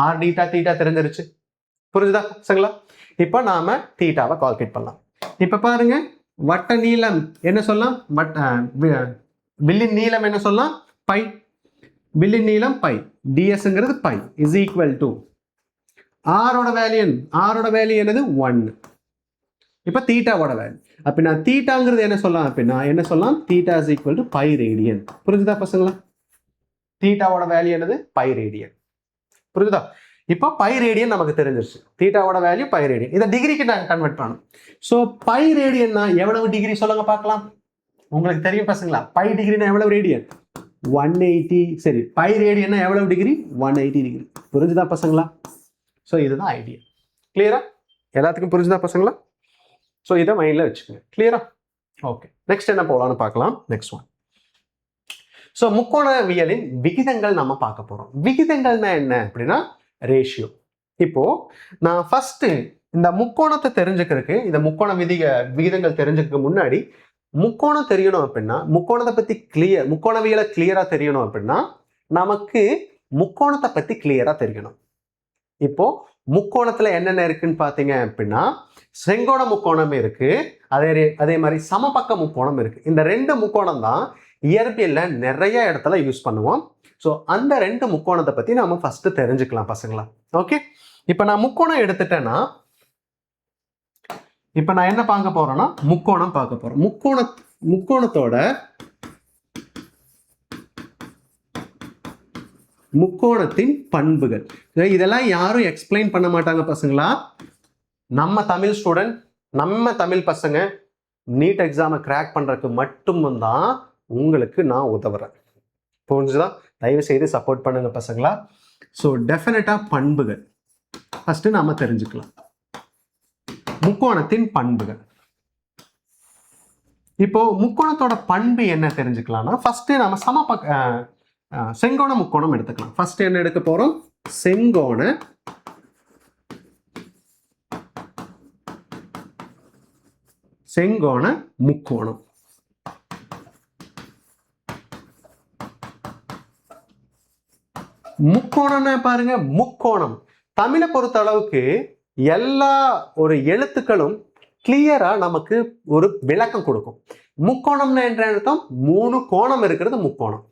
r theta theta தெரிஞ்சிருச்சு. புரிஞ்சுதா பசங்களா? இப்போ நாம தீட்டாவை கால்குலேட் பண்ணலாம். இப்ப பாருங்க, வட்ட நீளம் என்ன சொல்லலாம்? வில்லின் நீளம் என்ன சொல்லலாம்? பை. வில்லின் நீளம் பை, dsங்கிறது பை is equal to ஆரோட வேல்யூ என்னது? 1. இப்ப தீட்டாவோட வேல்யூ அப்படின்னா தீட்டாங்கிறது என்ன சொல்லலாம் அப்படின்னா என்ன சொல்லலாம்? Theta is equal to by radian. புரிஞ்சுதா பசங்களா? தீட்டாவோட வேல்யூ என்னது? By radian. புரிஞ்சுதா? இப்போ பை ரேடியன் நமக்கு தெரிஞ்சிருச்சு. தீட்டாவோட வேல்யூ பை ரேடியன். இதை டிகிரிக்கு நாங்கள் கன்வெர்ட் பண்ணணும். ஸோ பை ரேடியன்னா எவ்வளவு டிகிரி சொல்லுங்க பார்க்கலாம். உங்களுக்கு தெரியும் பசங்களா, பை டிகிரினா எவ்வளவு ரேடியன்? 180. சரி, பை ரேடியன்னா எவ்வளவு டிகிரி? 180 டிகிரி. புரிஞ்சுதா பசங்களா? ஸோ இதுதான் ஐடியா. கிளியரா? எல்லாத்துக்கும் புரிஞ்சுதா பசங்களா? ஸோ இதை மைண்டில் வச்சுக்கோங்க. கிளியரா? ஓகே, நெக்ஸ்ட் என்ன போகலான்னு பார்க்கலாம். Next one. ஸோ முக்கோணவியலின் விகிதங்கள் நம்ம பார்க்க போறோம். விகிதங்கள்னா என்ன அப்படின்னா ரேஷியோ. இப்போ நான் ஃபர்ஸ்ட் இந்த முக்கோணத்தை தெரிஞ்சுக்கிறதுக்கு, இந்த முக்கோண விகிதங்கள் தெரிஞ்சுக்க முன்னாடி முக்கோணம் தெரியணும் அப்படின்னா, முக்கோணத்தை பத்தி முக்கோணவியலை கிளியரா தெரியணும் அப்படின்னா நமக்கு முக்கோணத்தை பத்தி கிளியரா தெரியணும். இப்போ முக்கோணத்துல என்னென்ன இருக்குன்னு பாத்தீங்க அப்படின்னா செங்கோண முக்கோணம் இருக்கு, அதே மாதிரி சமபக்க முக்கோணம் இருக்கு. இந்த 2 முக்கோணம் தான் இயற்பியல்ல நிறைய இடத்துல யூஸ் பண்ணுவோம். ஸோ அந்த 2 முக்கோணத்தை பத்தி நாம ஃபர்ஸ்ட் தெரிஞ்சுக்கலாம் பசங்களா. ஓகே, இப்ப நான் முக்கோணம் எடுத்துட்டேன்னா இப்ப நான் என்ன பார்க்க போறேன்னா முக்கோணம் பார்க்க போறோம். முக்கோணத்தோட முக்கோணத்தின் பண்புகள் இதெல்லாம் யாரும் எக்ஸ்பிளைன் பண்ண மாட்டாங்க பசங்களா. நம்ம தமிழ் ஸ்டூடெண்ட், நம்ம தமிழ் பசங்க நீட் எக்ஸாமை கிராக் பண்றதுக்கு மட்டும்தான் உங்களுக்கு நான் உதவுறேன். புரிஞ்சுதா? தயவு செய்து சப்போர்ட் பண்ணுங்க பசங்களா. ஸோ டெஃபினட்டா பண்புகள் ஃபர்ஸ்ட் நாம தெரிஞ்சுக்கலாம். முக்கோணத்தின் பண்புகள். இப்போ முக்கோணத்தோட பண்பு என்ன தெரிஞ்சுக்கலாம்னா, ஃபர்ஸ்ட் நம்ம செங்கோண முக்கோணம் எடுத்துக்கலாம். ஃபர்ஸ்ட் என்ன எடுக்க போறோம்? செங்கோண முக்கோணம். முக்கோணம்னா பாருங்க, முக்கோணம் தமிழை பொறுத்த அளவுக்கு எல்லா ஒரு எழுத்துக்களும் கிளியரா நமக்கு ஒரு விளக்கம் கொடுக்கும். முக்கோணம்னா என்ற அர்த்தம் 3 கோணம் இருக்கிறது முக்கோணம்.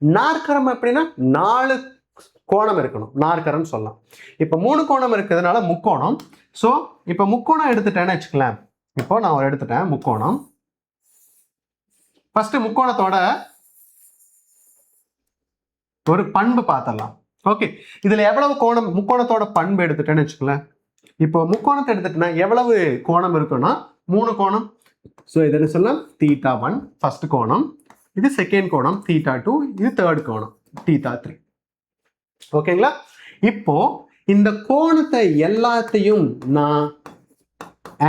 நாற்கரம் எப்படின்னா 4 கோணம் இருக்கணும், நாற்கரம் சொல்லலாம். இப்ப 3 கோணம் இருக்கிறதுனால முக்கோணம். சோ இப்ப முக்கோணம் எடுத்துட்டேன்னு வச்சுக்கலாம். இப்போ நான் ஒரு எடுத்துட்டேன் முக்கோணம். ஃபர்ஸ்ட் முக்கோணத்தோட ஒரு பண்பு பார்த்தலாம். ஓகே, இதுல எவ்வளவு கோணம், முக்கோணத்தோட பண்பு எடுத்துட்டேன்னு வச்சுக்கலாம். இப்போ முக்கோணத்தை எடுத்துட்டேன்னா எவ்வளவு கோணம் இருக்குன்னா 3 கோணம். ஸோ இதில் சொல்லலாம் θ1 ஃபர்ஸ்ட் கோணம், இது செகண்ட் கோணம் θ2, இது தேர்ட் கோணம் θ3. ஓகேங்களா? இப்போ இந்த கோணத்தை எல்லாத்தையும் நான்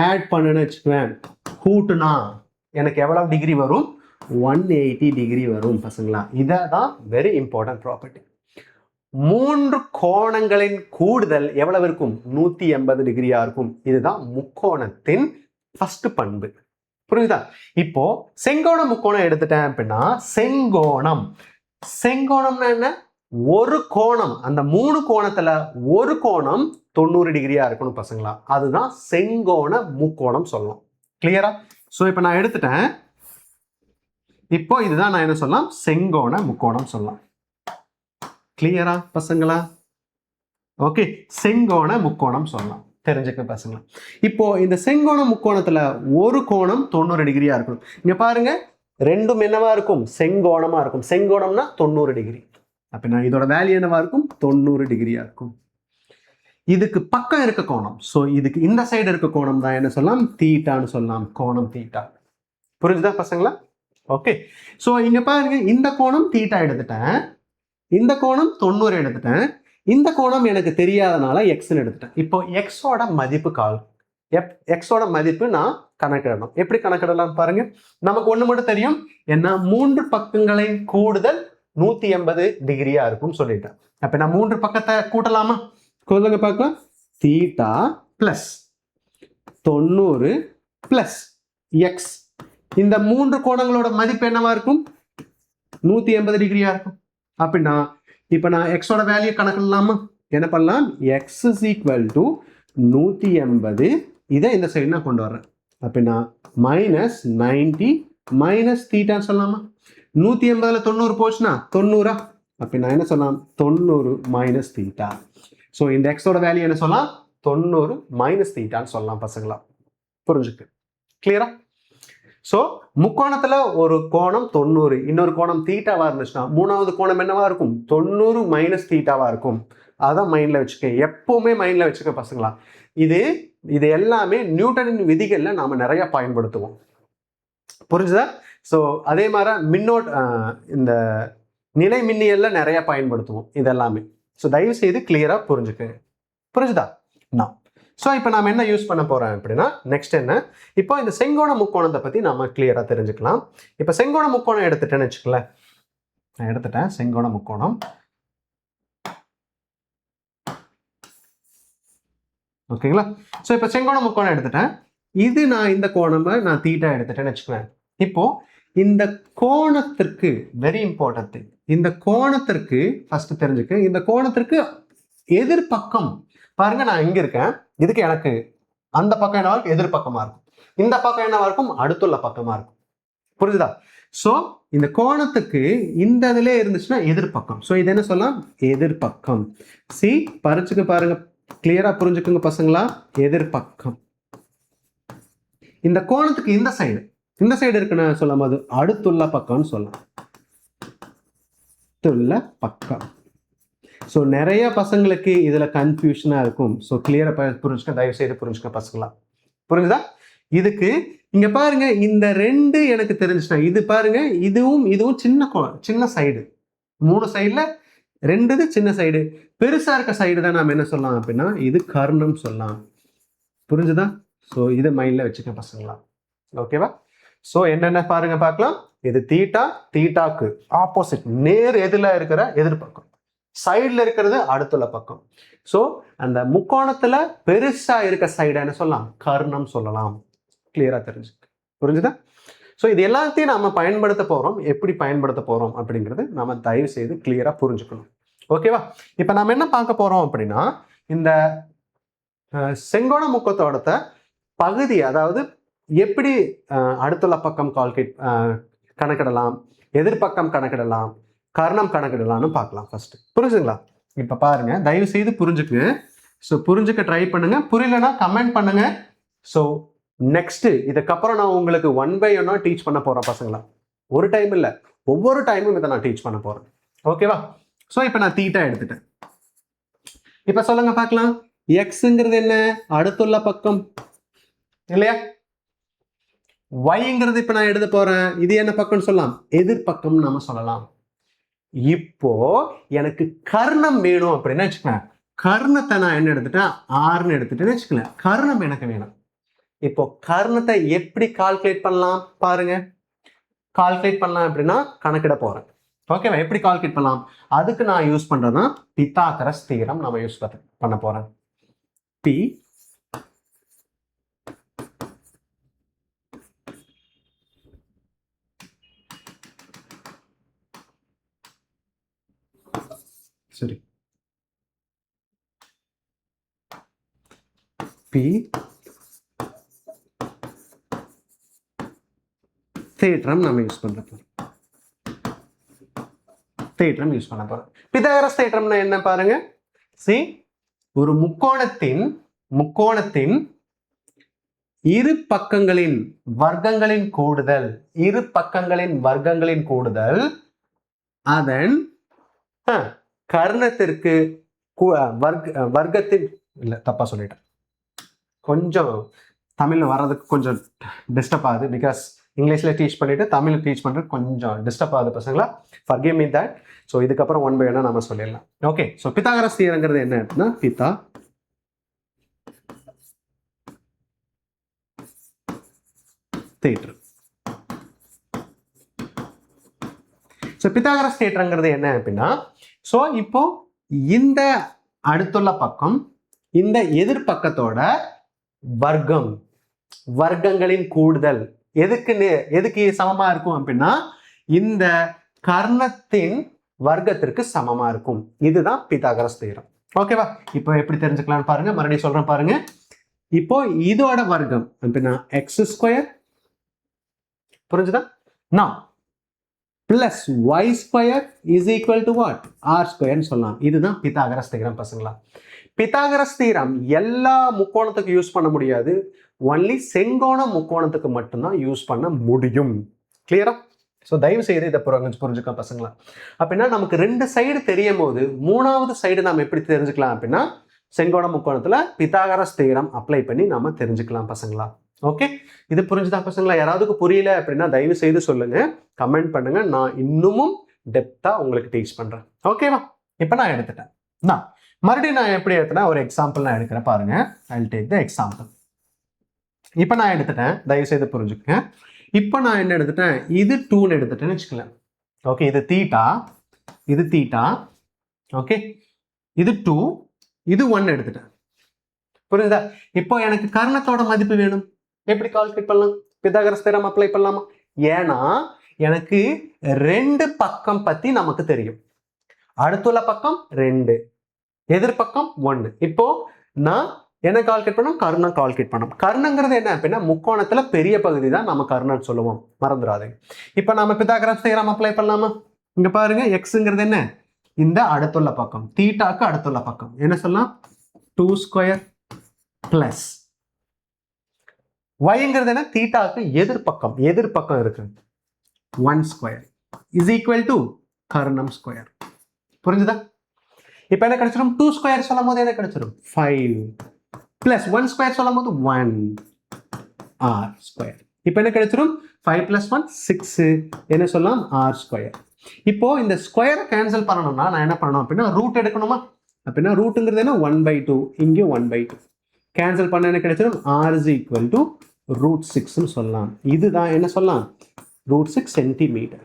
ஆட் பண்ணேன்னு வச்சுக்குவேன், கூட்டுனா எனக்கு எவ்வளவு டிகிரி வரும்? 180 டிகிரி வரும் பசங்களா. இதான் வெரி இம்பார்ட்டன்ட் ப்ராப்பர்ட்டி. 3 கோணங்களின் கூடுதல் எவ்வளவு இருக்கும்? 180 டிகிரியா இருக்கும். இதுதான் முக்கோணத்தின் ஃபர்ஸ்ட் பண்பு. புரியுதா? இப்போ செங்கோண முக்கோணம் எடுத்துட்டேன் அப்படின்னா, செங்கோணம்னா என்ன? ஒரு கோணம், அந்த 3 கோணத்துல ஒரு கோணம் 90 டிகிரியா இருக்கணும் பசங்களா. அதுதான் செங்கோண முக்கோணம் சொல்லலாம். கிளியரா? சோ இப்ப நான் எடுத்துட்டேன். இப்போ இதுதான் நான் என்ன சொல்லலாம்? செங்கோண முக்கோணம் சொல்லலாம். கிளியரா பசங்களா? ஓகே, செங்கோண முக்கோணம் சொல்லலாம். தெரிஞ்சுக்க பசங்களா. இப்போ இந்த செங்கோண முக்கோணத்துல ஒரு கோணம் 90 டிகிரியா இருக்கணும். இங்க பாருங்க, ரெண்டும் என்னவா இருக்கும்? செங்கோணமா இருக்கும். செங்கோணம்னா 90 டிகிரி. அப்படின்னா இதோட வேல்யூ என்னவா இருக்கும்? 90 டிகிரியா இருக்கும். இதுக்கு பக்கம் இருக்க கோணம், சோ இதுக்கு இந்த சைடு இருக்க கோணம் தான் என்ன சொல்லலாம்? தீட்டான்னு சொல்லலாம். கோணம் தீட்டா. புரிஞ்சுதா பசங்களா? ஓகே, சோ இங்க பாருங்க, இந்த கோணம் தீட்டா எடுத்துட்டேன், இந்த கோணம் 90 எடுத்துட்டேன், இந்த கோணம் எனக்கு தெரியாதனால எக்ஸ்ன்னு எடுத்துட்டேன். இப்போ எக்ஸோட மதிப்பு எக்ஸோட மதிப்பு நான் கணக்கிடணும். எப்படி கணக்கிடலாம் பாருங்க. நமக்கு ஒண்ணு மட்டும் தெரியும், என்ன? 3 பக்கங்களின் கூடுதல் 180 டிகிரியா இருக்கும் சொல்லிட்டேன். அப்ப நான் 3 பக்கத்தை கூட்டலாமா? சொல்லுங்க பார்க்கலாம். Theta plus 90 plus X. இந்த 3 கோணங்களோட மதிப்பு என்னவா இருக்கும்? 180 டிகிரியா இருக்கும். அப்படின்னா இப்ப நான் எக்ஸோட வேல்யூ கணக்கிடலாமா? என்ன பண்ணலாம்? எக்ஸ் இஸ் ஈக்குவல் டு 180, இதை இந்த சைடு நான் கொண்டு வர்றேன். அப்படின்னா மைனஸ் 90 மைனஸ் தீட்டான்னு சொல்லலாமா? 180ல 90 போச்சுன்னா 90. அப்படின்னா என்ன சொல்லலாம்? 90 மைனஸ் தீட்டா. ஸோ இந்த எக்ஸோட வேல்யூ என்ன சொல்லலாம்? 90 மைனஸ் தீட்டான்னு சொல்லலாம் பசங்களா. புரிஞ்சுக்கு? கிளியரா? ஸோ முக்கோணத்துல ஒரு கோணம் 90, இன்னொரு கோணம் தீட்டாவா இருந்துச்சுன்னா மூணாவது கோணம் என்னவா இருக்கும்? 90 மைனஸ் தீட்டாவா இருக்கும். அதான் மைண்ட்ல வச்சுக்க, எப்பவுமே மைண்ட்ல வச்சுக்க பசங்களா. இது எல்லாமே நியூட்டனின் விதிகள்ல நாம நிறைய பயன்படுத்துவோம். புரிஞ்சுதா? ஸோ அதே மாதிரி இந்த நிலை மின்னியல்ல நிறைய பயன்படுத்துவோம் இதெல்லாமே. ஸோ தயவு செய்து கிளியரா புரிஞ்சுக்க. புரிஞ்சுதா? நான் ஸோ இப்போ நாம என்ன யூஸ் பண்ண போறோம் அப்படின்னா, நெக்ஸ்ட் என்ன, இப்போ இந்த செங்கோண முக்கோணத்தை பத்தி நாம கிளியரா தெரிஞ்சுக்கலாம். இப்போ செங்கோண முக்கோணம் எடுத்துட்டேன்னு வச்சுக்கல, நான் எடுத்துட்டேன் செங்கோண முக்கோணம். ஓகேங்களா? ஸோ இப்போ செங்கோண முக்கோணம் எடுத்துட்டேன். இது இந்த கோணமா நான் தீட்டா எடுத்துட்டேன்னு வச்சுக்குவேன். இப்போ இந்த கோணத்திற்கு வெரி இம்பார்ட்டன்ட், இந்த கோணத்திற்கு ஃபர்ஸ்ட் தெரிஞ்சுக்க, இந்த கோணத்திற்கு எதிர்பக்கம் பாருங்க, நான் இங்க இருக்கேன், இதுக்கு எனக்கு அந்த பக்கம் என்னவா இருக்கும்? எதிர்பக்கமா இருக்கும். இந்த பக்கம் என்னவா இருக்கும்? அடுத்துள்ள பக்கமா இருக்கும். புரியுதா? சோ இந்த கோணத்துக்கு இந்த இதுல இருந்துச்சுன்னா எதிர்பக்கம். சோ இது என்ன சொல்லலாம்? எதிர்பக்கம். சி பறிச்சுக்க பாருங்க, கிளியரா புரிஞ்சுக்குங்க பசங்களா. எதிர்பக்கம். இந்த கோணத்துக்கு இந்த சைடு இருக்குன்னு சொல்லும் போது அடுத்துள்ள பக்கம்னு சொல்லலாம். அடுத்துள்ள பக்கம். ஸோ நிறைய பசங்களுக்கு இதுல கன்ஃபியூஷனா இருக்கும். ஸோ கிளியரா புரிஞ்சுக்க, தயவு செய்து புரிஞ்சுக்க பசங்களா. புரிஞ்சுதா? இதுக்கு இங்க பாருங்க, இந்த ரெண்டு எனக்கு தெரிஞ்சுட்டா. இது பாருங்க, இதுவும் இதுவும் சின்ன சைடு. 3 சைடுல 2 சின்ன சைடு. பெருசா இருக்க சைடு தான் நாம என்ன சொல்லலாம் அப்படின்னா இது கர்ணம் சொல்லலாம். புரிஞ்சுதா? ஸோ இதை மைண்ட்ல வச்சுக்க பசங்களா. ஓகேவா? ஸோ என்னென்ன பாருங்க பார்க்கலாம். இது தீட்டா, தீட்டாக்கு ஆப்போசிட் நேர் எதில் இருக்கிற எதிர்பக்கம், சைடில் இருக்கிறது அடுத்துள்ள பக்கம். ஸோ அந்த முக்கோணத்துல பெருசா இருக்க சைடு என்ன சொல்லலாம்? கர்ணம் சொல்லலாம். கிளியரா தெரிஞ்சுக்க. புரிஞ்சுதா? ஸோ இது எல்லாத்தையும் நாம பயன்படுத்த போறோம். எப்படி பயன்படுத்த போறோம் அப்படிங்கிறது நாம தயவு செய்து கிளியரா புரிஞ்சுக்கணும். ஓகேவா? இப்ப நாம என்ன பார்க்க போறோம் அப்படின்னா, இந்த செங்கோண முக்கத்தோட பகுதி, அதாவது எப்படி அடுத்துள்ள பக்கம் கணக்கிடலாம், எதிர்பக்கம் கணக்கிடலாம், கர்ணம் கணக்கிடலாம்னு பார்க்கலாம் ஃபர்ஸ்ட். புரிஞ்சுங்களா? இப்ப பாருங்க, தயவு செய்து புரிஞ்சுக்குங்க. ஸோ புரிஞ்சுக்க ட்ரை பண்ணுங்க. புரியலன்னா கமெண்ட் பண்ணுங்க. ஸோ நெக்ஸ்ட் இதுக்கப்புறம் நான் உங்களுக்கு 1 by 1 டீச் பண்ண போறேன் பசங்களா. ஒரு டைம் இல்லை, ஒவ்வொரு டைமும் இதை நான் டீச் பண்ண போறேன். ஓகேவா? ஸோ இப்போ நான் தீட்டா எடுத்துட்டேன். இப்போ சொல்லுங்க பார்க்கலாம். எக்ஸுங்கிறது என்ன? அடுத்துள்ள பக்கம் இல்லையா? ஒய்ங்கிறது இப்போ நான் எழுத போறேன். இது என்ன பக்கம்னு சொல்லலாம்? எதிர்பக்கம் நாம சொல்லலாம். இப்போ எனக்கு கர்ணம் வேணும் அப்படின்னு வச்சுக்கேன். கர்ணத்தை நான் என்ன எடுத்துட்டேன்? ஆறுன்னு எடுத்துட்டேன்னு வச்சுக்கல. கர்ணம் எனக்கு வேணும். இப்போ கர்ணத்தை எப்படி கால்குலேட் பண்ணலாம் பாருங்க. கால்குலேட் பண்ணலாம் அப்படின்னா கணக்கிட போறேன். ஓகேவா? எப்படி கால்குலேட் பண்ணலாம்? அதுக்கு நான் யூஸ் பண்றதுதான் பித்தாகரஸ் தியரம் நம்ம யூஸ் பண்ண போறேன். பி சரி பி தேற்றம் நம்ம யூஸ் பண்ண போறோம். தேற்றம் யூஸ் பண்ண போறோம். பித்தாகரஸ் தேற்றம்னா என்ன பாருங்க. சி, ஒரு முக்கோணத்தின் இரு பக்கங்களின் வர்க்கங்களின் கூடுதல், இரு பக்கங்களின் வர்க்கங்களின் கூடுதல் அதன் கர்ணத்திற்கு வர்க்கத்தின் இல்ல, தப்பா சொல்லிட்டேன். கொஞ்சம் தமிழ்ல வர்றதுக்கு கொஞ்சம் டிஸ்டர்ப் ஆகுது. பிகாஸ் இங்கிலீஷ்ல டீச் பண்ணிட்டு தமிழ் டீச் பண்றது கொஞ்சம் டிஸ்டர்ப் ஆகுது பசங்களா. Forgive me that. ஸோ இதுக்கப்புறம் 1 by 1 நாம சொல்லிடலாம். ஓகே. ஸோ பித்தாகரஸ் தியரம்ங்கிறது என்ன அப்படின்னா, பித்தா தேற்றம். ஸோ பித்தாகரஸ் தேற்றம்ங்கிறது என்ன அப்படின்னா, ஸோ இப்போ இந்த அடுத்துள்ள பக்கம் இந்த எதிர்பக்கத்தோட வர்க்கம், வர்க்கங்களின் கூடுதல் எதுக்கு சமமா இருக்கும் அப்படின்னா இந்த கர்ணத்தின் வர்க்கத்திற்கு சமமா இருக்கும். இதுதான் பித்தாகரஸ் தியரம். ஓகேவா? இப்போ எப்படி தெரிஞ்சுக்கலாம்னு பாருங்க. மறுபடியும் சொல்றேன் பாருங்க. இப்போ இதோட வர்க்கம் அப்படின்னா x², புரிஞ்சுதா? நான் plus y² is equal to what? r² சொல்லலாம். இதுதான் பித்தாகரஸ் தியரம் பசங்களா. பித்தாகரஸ் தியரம் எல்லா முக்கோணத்துக்கும் யூஸ் பண்ண முடியாது. ஒன்லி செங்கோண முக்கோணத்துக்கு மட்டும்தான் யூஸ் பண்ண முடியும். கிளியரா? ஸோ தயவு செய்து இதை புரிஞ்சுக்க பசங்களா. அப்படின்னா நமக்கு 2 சைடு தெரியும் போது 3வது சைடு நம்ம எப்படி தெரிஞ்சுக்கலாம் அப்படின்னா, செங்கோண முக்கோணத்துல பித்தாகரஸ் தியரம் அப்ளை பண்ணி நாம தெரிஞ்சுக்கலாம் பசங்களா. ஓகே, இது புரிஞ்சுதா பசங்களா? யாராவதுக்கு புரியல அப்படின்னா தயவு செய்து சொல்லுங்க, கமெண்ட் பண்ணுங்க. நான் இன்னமும் டெப்தா உங்களுக்கு டீச் பண்றேன். ஓகேவா? இப்போ நான் எடுத்துட்டேன். மறுபடியும் நான் எப்படி எடுத்தேன்னா ஒரு எக்ஸாம்பிள் நான் எடுக்கிறேன் பாருங்க. I will take the example. இப்போ நான் எடுத்துட்டேன், தயவு செய்து புரிஞ்சுக்கங்க. இப்போ நான் என்ன எடுத்துட்டேன்? இது 2ன்னு எடுத்துட்டேன்னு வச்சுக்கலாம். ஓகே, இது தீட்டா. ஓகே, இது 2, இது 1 எடுத்துட்டேன். புரியுதா? இப்போ எனக்கு கர்ணத்தோட மதிப்பு வேணும். எப்படி கால்குலேட் பண்ணலாம்? பித்தாகரஸ் தியரம் அப்ளை பண்ணலாமா? ஏன்னா எனக்கு 2 பக்கம் பத்தி நமக்கு தெரியும். அடுத்துள்ள பக்கம் 2, எதிர்பக்கம் 1. இப்போ நான் என்ன கால்குலேட் பண்ணோம்? கர்ணம் கால்குலேட் பண்ணோம். கர்ணங்கிறது என்ன அப்படின்னா முக்கோணத்துல பெரிய பகுதி தான் நம்ம கர்ணம் சொல்லுவோம், மறந்துடாதீங்க. இப்போ நம்ம பித்தாகரஸ் தியரம் அப்ளை பண்ணலாமா? இங்க பாருங்க, எக்ஸ்ங்கிறது என்ன? இந்த அடுத்துள்ள பக்கம், தீட்டாக்கு அடுத்துள்ள பக்கம் என்ன சொல்லலாம்? 2² பிளஸ் yங்கிறது என்ன? தீட்டாக்கு எதிர்பக்கம் இருக்கு 1² is equal to Karnam square. புரிஞ்சுதா? இப்போ என்ன கிடைச்சிடும்? 2² சொல்லும் போது என்ன கிடைச்சிடும்? 5 பிளஸ் 1² சொல்லும் போது 1 r². இப்போ என்ன கிடைச்சிரும் 5 + 1 6 என்ன சொல்லலாம் r². இப்போ இந்த ஸ்கொயரை கேன்சல் பண்ணணும்னா நான் என்ன பண்ணணும் அப்படின்னா ரூட் எடுக்கணுமா? அப்படின்னா ரூட்டுங்கிறது என்ன 1/2, இங்கே 1/2 கேன்சல் பண்ண என்ன கிடைச்சிடும் r = √6 சொல்லலாம். இதுதான் என்ன சொல்லலாம் √6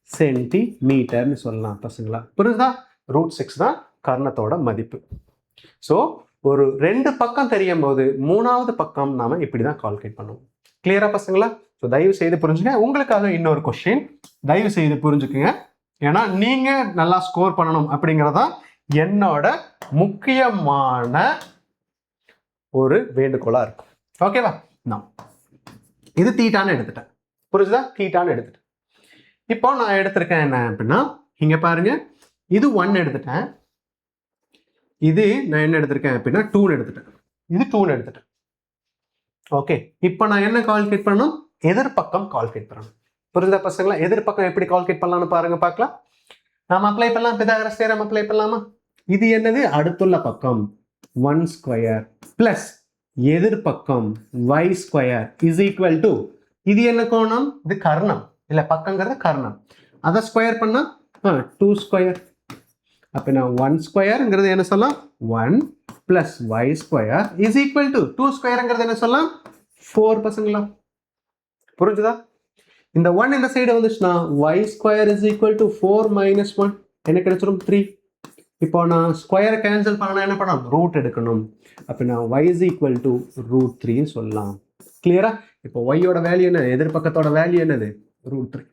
சென்டிமீட்டர்னு சொல்லலாம் பசங்களா. புரியுதா? √6 தான் கர்ணத்தோட மதிப்பு. ஸோ ஒரு 2 பக்கம் தெரியும் போது 3வது பக்கம் நாம இப்படிதான் கால்குலேட் பண்ணுவோம். கிளியரா பசங்களா? ஸோ தயவு செய்து புரிஞ்சுங்க. உங்களுக்காக இன்னொரு கொஸ்டின், தயவு செய்து புரிஞ்சுக்குங்க. ஏன்னா நீங்க நல்லா ஸ்கோர் பண்ணணும் அப்படிங்கிறதா என்னோட முக்கியமான ஒரு வேண்டுகோளா இருக்கும். ஓகேவா? நான் இது தீட்டான்னு எடுத்துட்டேன். புரிஞ்சுதா? தீட்டான்னு எடுத்துட்டேன். இப்போ நான் எடுத்திருக்கேன் என்ன அப்படின்னா இங்க பாருங்க, இது 1 எடுத்துட்டேன், இது நான் என்ன எடுத்திருக்கேன் அப்படின்னா 2 எடுத்துட்டேன், இது 2 எடுத்துட்டேன். ஓகே, இப்போ நான் என்ன கால்குலேட் பண்ணணும்? எதிர்பக்கம் கால்குலேட் பண்ணணும். புரியுதா பசங்களா? எதிர்பக்கம் எப்படி கால்குலேட் பண்ணலாம்னு பாருங்க பார்க்கலாம். நாம அப்ளை பண்ணலாம், பிதாகரஸ் தியரம் அப்ளை பண்ணலாமா? இது என்னது? அடுத்துள்ள பக்கம் 1² பிளஸ் எதிர்பக்கம் y² = இது என்ன கோணம்? இது கர்ணம் இல்ல, பக்கங்கிறது கர்ணம். அதை ஸ்கொயர் பண்ணா 2². அப்படின்னா 1² என்ன சொல்லலாம் 1 + y² = 2² என்ன சொல்லலாம் 4 பசங்களா. புரிஞ்சுதா? இந்த 1 இந்த சைடு வந்துச்சுன்னா y² = 4 - 1 என்ன கிடைச்சிரும் 3. இப்போ நான் ஸ்கொயரை கேன்சல் பண்ணா என்ன பண்ணணும்? ரூட் எடுக்கணும். அப்படின்னா y = √3 சொல்லலாம். கிளியரா? இப்போ y-யோட வேல்யூ என்ன? எதிர்பக்கத்தோட வேல்யூ என்னது? √3.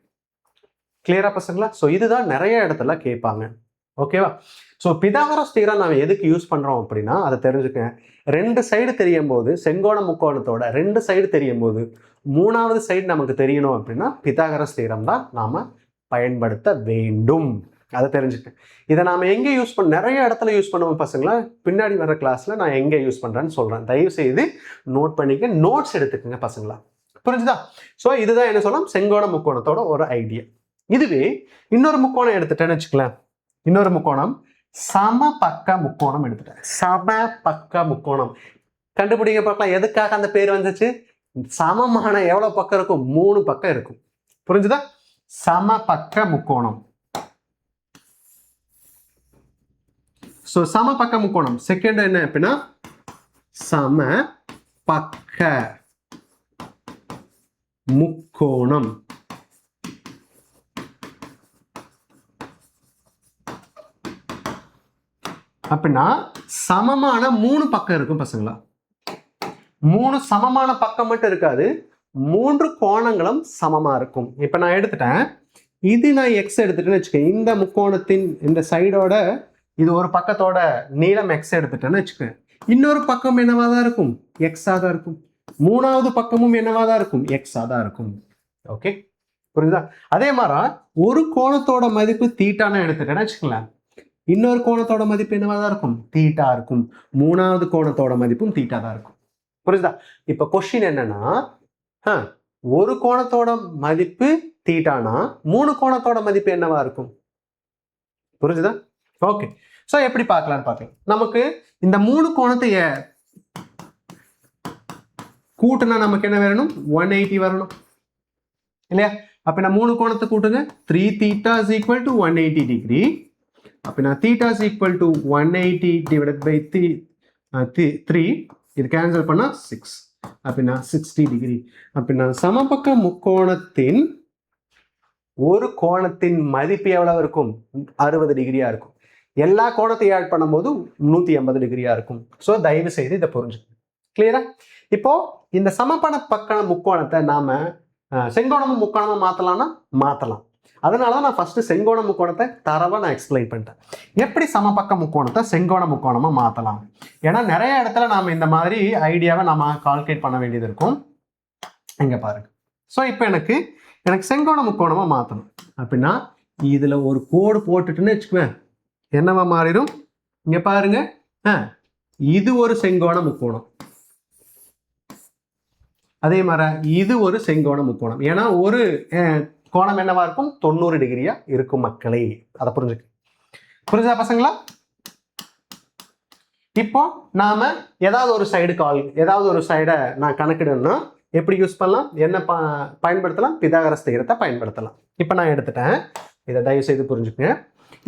கிளியரா பசங்களா? ஸோ இதுதான் நிறைய இடத்துல கேட்பாங்க. ஓகேவா? ஸோ பிதாகரஸ் தியரம் நாம எதுக்கு யூஸ் பண்றோம் அப்படின்னா அதை தெரிஞ்சுக்கங்க. 2 சைடு தெரியும் போது, செங்கோண முக்கோணத்தோட 2 சைடு தெரியும் போது 3வது சைடு நமக்கு தெரியணும் அப்படின்னா பிதாகரஸ் தியரம் தான் நாம பயன்படுத்த வேண்டும். அதை தெரிஞ்சுக்க. இதை நாம எங்க யூஸ் நிறைய இடத்துல யூஸ் பண்ணுவோம் பசங்களா. பின்னாடி வர கிளாஸ்ல நான் எங்க யூஸ் பண்றேன்னு சொல்றேன். தயவு செய்து நோட் பண்ணிக்க, நோட்ஸ் எடுத்துக்கங்க பசங்களா. புரிஞ்சுதா? ஸோ இதுதான் என்ன சொல்லலாம் செங்கோண முக்கோணத்தோட ஒரு ஐடியா. இதுவே இன்னொரு முக்கோணம் எடுத்துட்டேன்னு வச்சுக்கலாம். இன்னொரு முக்கோணம் சமபக்க முக்கோணம் எடுத்துட்டேன். சமபக்க முக்கோணம் கண்டுபிடிக்க பார்க்கலாம். எதுக்காக அந்த பேர் வந்துச்சு? சமமான எவ்வளவு பக்கம் இருக்கும்? 3 பக்கம் இருக்கும். புரிஞ்சுதா? சமபக்க முக்கோணம். ஸோ சமபக்க முக்கோணம் செகண்ட் என்ன அப்படின்னா சமபக்க முக்கோணம். அப்படின்னா சமமான 3 பக்கம் இருக்கும் பசங்களா. 3 சமமான பக்கம் மட்டும் இருக்காது, 3 கோணங்களும் சமமா இருக்கும். இப்ப நான் எடுத்துட்டேன், இது நான் எக்ஸ் எடுத்துட்டேன்னு வச்சுக்கேன். இந்த முக்கோணத்தின் இந்த சைடோட இது ஒரு பக்கத்தோட நீளம் எக்ஸ் எடுத்துட்டேன்னு வச்சுக்கேன். இன்னொரு பக்கம் என்னவா தான் இருக்கும்? எக்ஸா தான் இருக்கும். 3வது பக்கமும் என்னவா தான் இருக்கும்? எக்ஸா தான் இருக்கும். ஓகே, புரியுதா? அதே மாதிரி ஒரு கோணத்தோட மதிப்பு தீட்டான்னு எடுத்துட்டேன்னு வச்சுக்கலாம். இன்னொரு கோணத்தோட மதிப்பு என்னவா தான் இருக்கும்? தீட்டா இருக்கும். 3வது கோணத்தோட மதிப்பும் தீட்டா தான் இருக்கும். புரியுதா? இப்ப கொஸ்டின் என்னன்னா, ஒரு கோணத்தோட மதிப்பு தீட்டானா 3 கோணத்தோட மதிப்பு என்னவா இருக்கும்? புரிஞ்சுதா? ஓகே, சோ எப்படி பார்க்கலாம்னு பார்க்கலாம். நமக்கு இந்த 3 கோணத்தை கூட்டுனா நமக்கு என்ன வரணும்? 180 வரணும் இல்லையா? அப்ப நான் 3 கோணத்தை கூட்டுங்க. 3 θ = 180 டிகிரி. அப்படின்னா θ = 180 / 3. இது கேன்சல் பண்ணா 6. அப்படின்னா 60 டிகிரி. அப்படின்னா சமபக்க முக்கோணத்தின் ஒரு கோணத்தின் மதிப்பு எவ்வளவு இருக்கும்? 60 டிகிரியா இருக்கும். எல்லா கோணத்தையும் ஆட் பண்ணும்போது 180 டிகிரியா இருக்கும். ஸோ தயவு செய்து இதை புரிஞ்சுக்கணும். கிளியரா? இப்போ இந்த சமபக்க முக்கோணத்தை நாம செங்கோணமும் முக்கோணமா மாத்தலாம்னா மாத்தலாம். அதனாலதான் நான் ஃபர்ஸ்ட் செங்கோண முக்கோணத்தை தரவா நான் எக்ஸ்பிளைன் பண்ணிட்டேன். எப்படி சமபக்க முக்கோணத்தை செங்கோண முக்கோணமா மாத்தலாம்? ஏன்னா நிறைய இடத்துல நாம இந்த மாதிரி ஐடியாவை நாம கால்குலேட் பண்ண வேண்டியது இருக்கும். இங்க பாருங்க. ஸோ இப்போ எனக்கு செங்கோண முக்கோணமா மாத்தணும் அப்படின்னா இதுல ஒரு கோடு போட்டுட்டுன்னு வச்சுக்குவேன், என்னவா மாறிடும்? இங்க பாருங்க, இது ஒரு செங்கோண முக்கோணம், அதே மாதிரி இது ஒரு செங்கோண முக்கோணம். ஏன்னா ஒரு கோணம் என்னவா இருக்கும்? 90 டிகிரியா இருக்கும் மக்களே. அதை புரிஞ்சா பசங்களா? இப்போ நாம ஏதாவது ஒரு சைடை நான் கணக்கிடணும்னா எப்படி யூஸ் பண்ணலாம், என்ன பயன்படுத்தலாம், பிதாகரஸ் தேற்றத்தை பயன்படுத்தலாம். இப்போ நான் எடுத்துட்டேன், இதை தயவு செய்து புரிஞ்சுக்கங்க.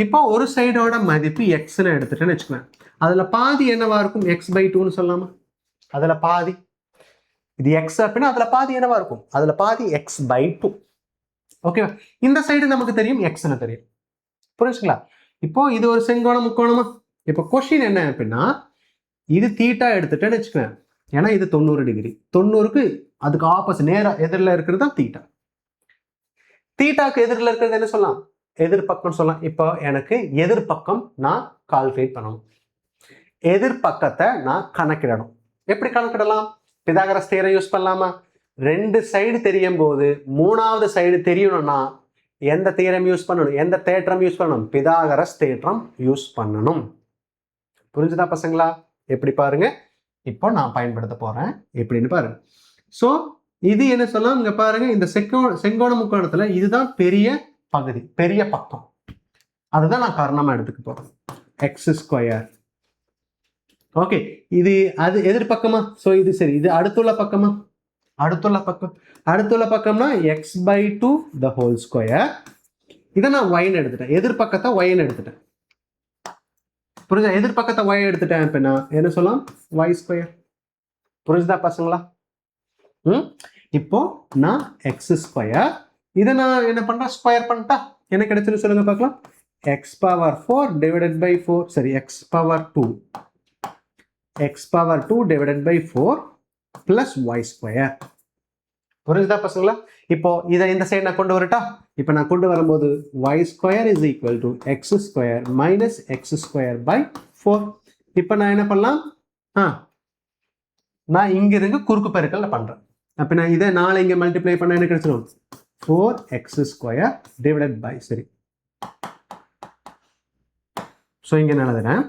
இப்போ ஒரு சைடோட மதிப்பு எக்ஸ்ன்னு எடுத்துட்டேன்னு வச்சுக்கோங்க. அதில் பாதி என்னவா இருக்கும், x/2ன்னு சொல்லலாமா? அதில் பாதி, இது எக்ஸ் அப்படின்னா அதில் பாதி என்னவா இருக்கும், அதில் பாதி x/2. ஓகேவா? இந்த சைடு நமக்கு தெரியும் எக்ஸ்ன்னு தெரியும். புரிஞ்சுங்களா? இப்போ இது ஒரு செங்கோணம் முக்கோணமா? இப்போ கொஸ்டின் என்ன அப்படின்னா, இது தீட்டா எடுத்துட்டேன்னு வச்சுக்கோங்க. ஏன்னா இது 90 டிகிரி, 90க்கு அதுக்கு ஆப்போசிட் நேராக எதிரில் இருக்கிறது தான் தீட்டா. தீட்டாக்கு எதிரில் இருக்கிறது என்ன சொல்லலாம், எதிர்பக்கம் சொல்லலாம். இப்போ எனக்கு எதிர்பக்கம் நான் கால்குலேட் பண்ணணும், எதிர்பக்கத்தை நான் கணக்கிடணும். எப்படி கணக்கிடலாம், பிதாகரஸ் தேற்றம் யூஸ் பண்ணலாமா? 2 சைடு தெரியும் போது 3வது சைடு தெரியணும்னா எந்த தேற்றம் யூஸ் பண்ணணும், எந்த தேற்றம் யூஸ் பண்ணணும், பிதாகரஸ் தேற்றம் யூஸ் பண்ணணும். புரிஞ்சுதா பசங்களா? எப்படி பாருங்க, இப்போ நான் பயன்படுத்த போறேன் எப்படின்னு பாருங்க. ஸோ இது என்ன சொல்லலாம், இங்க பாருங்க, இந்த செங்கோண முக்கோணத்துல இதுதான் பெரிய பகுதி, பெரிய பக்கம், அதுதான் நான் காரணமா எடுத்துக்க போறேன், x². ஓகே, இது அது எதிர்பக்கமா? ஸோ இது சரி, இது அடுத்துள்ள பக்கமா? அடுத்துள்ள பக்கம். அடுத்துள்ள பக்கம்னா x/2 the whole square. இதை நான் y-ன்னு எடுத்துட்டேன், எதிர்பக்கத்தை y-ன்னு எடுத்துட்டேன். புரிஞ்சா? எதிர்பக்கத்தை y எடுத்துட்டேன் அப்படின்னா என்ன சொல்லலாம், y². புரிஞ்சுதா பசங்களா? இப்போ நான் x², இதை நான் என்ன பண்றேன், ஸ்கொயர் பண்ணிட்டா என்ன கிடைச்சுன்னு சொல்லுங்க பார்க்கலாம். x⁴ divided by 4, சரி, x⁴ divided by 4 plus y². புரிஞ்சுதா பசங்களா? இப்போ இதை இந்த சைடு நான் கொண்டு வரட்டா? இப்போ நான் கொண்டு வரும்போது y² is equal to x² minus x² by 4. இப்போ நான் என்ன பண்ணலாம், நான் இங்கிருந்து குறுக்கு பெருக்கல் பண்றேன். அப்போ நான் இதை 4 இங்கே மல்டிப்ளை பண்ண என்ன கிடைச்சிடும், 4x² divided by, சரி, ஸோ இங்கே நான் எழுதுறேன்,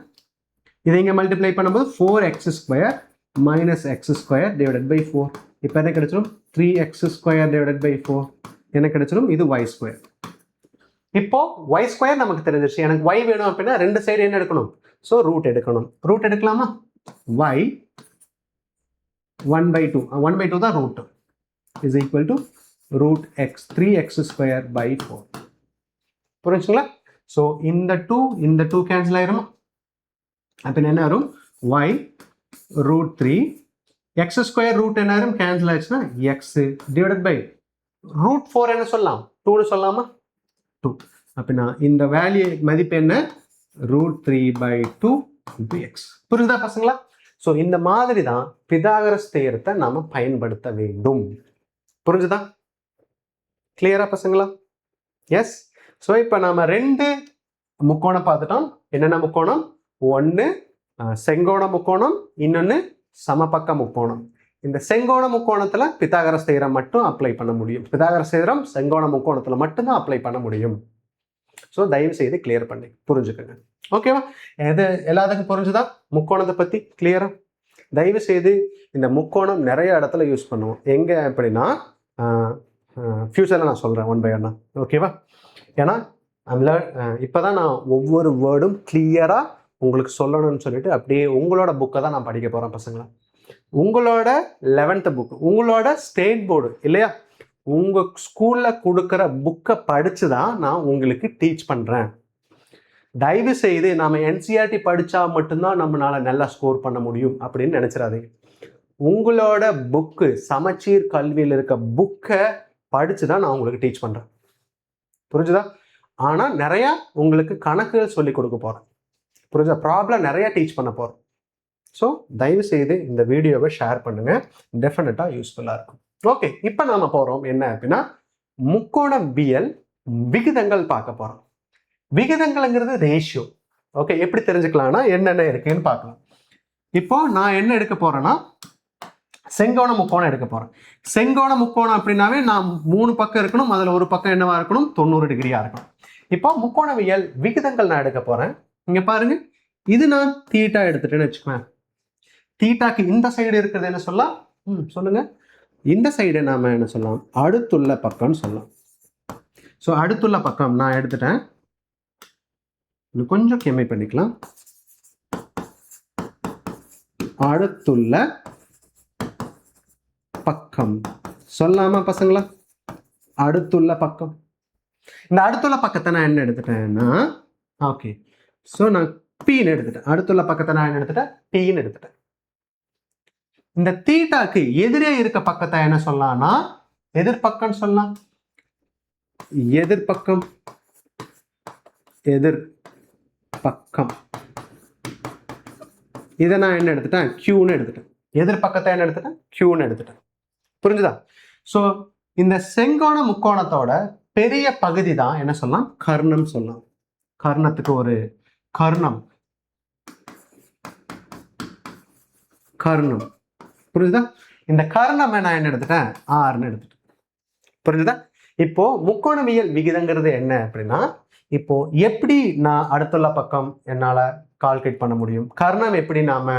இதை இங்கே மல்டிப்ளை பண்ணும்போது 4x² minus x² divided by 4. இப்போ என்ன கிடைச்சிடும், 3x² divided by 4 என்ன கிடைச்சிடும், இது y². இப்போ y² நமக்கு தெரிஞ்சிருச்சு. எனக்கு y வேணும் அப்படின்னா 2 சைடு என்ன எடுக்கணும், ஸோ ரூட் எடுக்கணும். ரூட் எடுக்கலாமா? y 1/2, 1/2 தான் root, is equal to root x 3x² by 4. புரிஞ்சுங்களா? ஸோ இந்த 2 கேன்சல் ஆயிருமா? அப்போ என்ன வரும், y √3 x² ரூட் என்ன ஆயிரும், கேன்சல் ஆயிடுச்சுன்னா x டிவைடட் பை √4 என்ன சொல்லலாம், 2ன்னு சொல்லலாமா? 2. அப்படின்னா இந்த வேல்யூ மதிப்பு என்ன, √3/2 into x. புரியுதா பசங்களா? ஸோ இந்த மாதிரி தான் பிதாகரஸ் தேற்றத்தை நாம பயன்படுத்த வேண்டும். புரிஞ்சுதா? கிளியரா பசங்களா? எஸ். ஸோ இப்போ நாம 2 முக்கோணம் பார்த்துட்டோம். என்னென்ன முக்கோணம், ஒன்று செங்கோண முக்கோணம், இன்னொன்று சமபக்க முக்கோணம். இந்த செங்கோண முக்கோணத்துல பிதாகரஸ் தேற்றம் மட்டும் அப்ளை பண்ண முடியும். பிதாகரஸ் தேற்றம் செங்கோண முக்கோணத்துல மட்டும்தான் அப்ளை பண்ண முடியும். ஸோ தயவு செய்து கிளியர் பண்ணி புரிஞ்சுக்கோங்க. ஓகேவா? எது எல்லாத்துக்கும் புரிஞ்சுதா? முக்கோணத்தை பத்தி கிளியரா? தயவு செய்து இந்த முக்கோணம் நிறைய இடத்துல யூஸ் பண்ணுவோம். எங்க அப்படின்னா ஃபியூச்சர்ல நான் சொல்றேன் 1 by 1. ஓகேவா? ஏன்னா இப்போதான் நான் ஒவ்வொரு வேர்டும் கிளியரா உங்களுக்கு சொல்லணும்னு சொல்லிட்டு அப்படியே உங்களோட புக்கை தான் நான் படிக்க போறேன் பசங்களா. உங்களோட 11th புக், உங்களோட ஸ்டேட் போர்டு இல்லையா, உங்க ஸ்கூல்ல கொடுக்குற புக்கை படிச்சு தான் நான் உங்களுக்கு டீச் பண்றேன். தயவு செய்து நாம என்சிஆர்டி படிச்சா மட்டும்தான் நம்மளால நல்லா ஸ்கோர் பண்ண முடியும் அப்படின்னு நினைச்சிடாதீங்க. உங்களோட புக்கு, சமச்சீர் கல்வியில் இருக்க புக்கை படிச்சு தான் நான் உங்களுக்கு டீச் பண்றேன். புரிஞ்சுதா? ஆனா நிறைய உங்களுக்கு கணக்குகள் சொல்லி கொடுக்க போறேன். புரிஞ்சா? ப்ராப்ளம் நிறைய டீச் பண்ண போறோம். ஸோ தயவு செய்து இந்த வீடியோவை ஷேர் பண்ணுங்க, டெஃபினட்டா யூஸ்ஃபுல்லா இருக்கும். ஓகே, இப்போ நாம போறோம் என்ன அப்படின்னா முக்கோணவியல் விகிதங்கள் பார்க்க போறோம். விகிதங்கள்ங்கிறது ரேஷியோ. ஓகே, எப்படி தெரிஞ்சுக்கலாம்னா என்னென்ன இருக்குன்னு பார்க்கலாம். இப்போ நான் என்ன எடுக்க போறேன்னா செங்கோண முக்கோணம் எடுக்க போறேன். செங்கோண முக்கோணம் அப்படின்னாவே நான் 3 பக்கம் இருக்கணும், அதுல ஒரு பக்கம் என்னவா இருக்கணும், 90 டிகிரியா இருக்கணும். இப்போ முக்கோணவியல் விகிதங்கள் நான் எடுக்க போறேன். இங்க பாருங்க, இது நான் தீட்டா எடுத்துட்டேன்னு வச்சுக்கோங்க. தீட்டாக்கு இந்த சைடு இருக்கிறது என்ன சொல்லலாம், சொல்லுங்க, இந்த சைடு நாம என்ன சொல்லலாம், அடுத்துள்ள பக்கம்னு சொல்லலாம். ஸோ அடுத்துள்ள பக்கம் நான் எடுத்துட்டேன். இன்னும் கொஞ்சம் கம்மி பண்ணிக்கலாம். அடுத்துள்ள பக்கம் சொல்லாமா பசங்களா? அடுத்துள்ள பக்கம். இந்த அடுத்துள்ள பக்கத்தை நான் என்ன எடுத்துட்டேன்னா, ஓகே, ஸோ நான் பீன்னு எடுத்துட்டேன். அடுத்துள்ள பக்கத்தை நான் என்ன எடுத்துட்டேன்? பீன்னு எடுத்துட்டேன். இந்த தீட்டாக்கு எதிரே இருக்க பக்கத்தை என்ன சொல்லலாம்னா எதிர்பக்கம் சொல்லலாம். எதிர்பக்கம், எதிர்பக்கம், இதை நான் என்ன எடுத்துட்டேன்? கியூன்னு எடுத்துட்டேன். எதிர்பக்கத்தை என்ன எடுத்துட்டேன்? கியூன்னு எடுத்துட்டேன். புரிஞ்சுதா? ஸோ இந்த செங்கோண முக்கோணத்தோட பெரிய பகுதி தான் என்ன சொல்லலாம்? கர்ணம் சொல்லலாம். கர்ணத்துக்கு ஒரு கர்ணம், கர்ணம். புரிஞ்சுதா? இந்த கர்ணம் நான் என்ன எடுத்துட்டேன்? ஆர்னு எடுத்துட்டேன். புரிஞ்சுதா? இப்போ முக்கோணவியல் விகிதங்கிறது என்ன அப்படின்னா, இப்போ எப்படி நான் அடுத்துள்ள பக்கம் என்னால கால்குலேட் பண்ண முடியும், கர்ணம் எப்படி நாம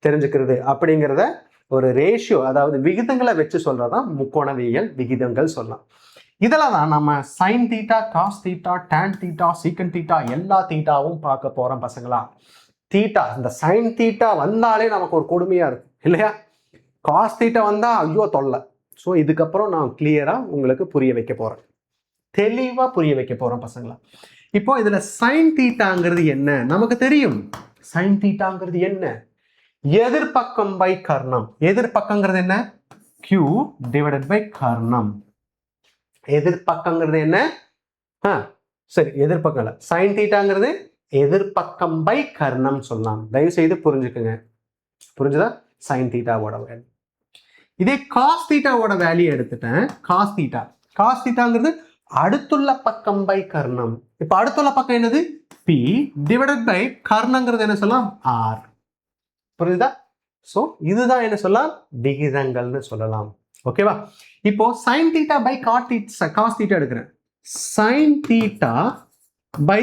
தெரிஞ்சுக்கிறது அப்படிங்கிறத ஒரு ரேஷியோ, அதாவது விகிதங்களை வச்சு சொல்றதான் முக்கோணவியல் விகிதங்கள் சொல்லலாம். இதெல்லாம் தான் நம்ம sine theta, cos theta, tan theta, secant theta, எல்லா தீட்டாவும் பார்க்க போறோம் பசங்களா. தீட்டா, இந்த சைன் தீட்டா வந்தாலே நமக்கு ஒரு கொடுமையா இருக்கும் இல்லையா? காஸ் தீட்டா வந்தா ஐயோ தொல்லை. ஸோ இதுக்கப்புறம் நான் கிளியரா உங்களுக்கு புரிய வைக்க போறேன், தெளிவா புரிய வைக்க போறோம் பசங்களா. இப்போ இதுல சைன் தீட்டாங்கிறது என்ன நமக்கு தெரியும். சைன் தீட்டாங்கிறது என்ன? எதிர்பக்கம் பை கர்ணம். எதிர்பக்கங்கிறது என்ன? Q டிவைடட் பை கர்ணம். எதிர்பக்கங்கிறது என்ன? சரி, எதிர்பக்கம் இல்ல, சைன் தீட்டாங்கிறது எதிர்பக்கம் பை கர்ணம் சொல்லலாம். தயவு செய்து புரிஞ்சுக்குங்க. புரிஞ்சுதா? சைன் தீட்டாவோட வேல்யூ. இதே காஸ் தீட்டாவோட வேல்யூ எடுத்துட்டேன். காஸ் தீட்டா, காஸ் தீட்டாங்கிறது அடுத்துள்ள பக்கம் பை கர்ணம். இப்ப அடுத்துள்ள பக்கம் என்னது? P டிவைடட் பை கர்ணங்கிறது என்ன சொல்லலாம்? R. புரியுதா? சோ இதுதான் என்ன சொல்லலாம்? விகிதங்கள்னு சொல்லலாம். ஓகேவா? இப்போ sine theta by cos theta எடுக்கிறேன். Sine theta by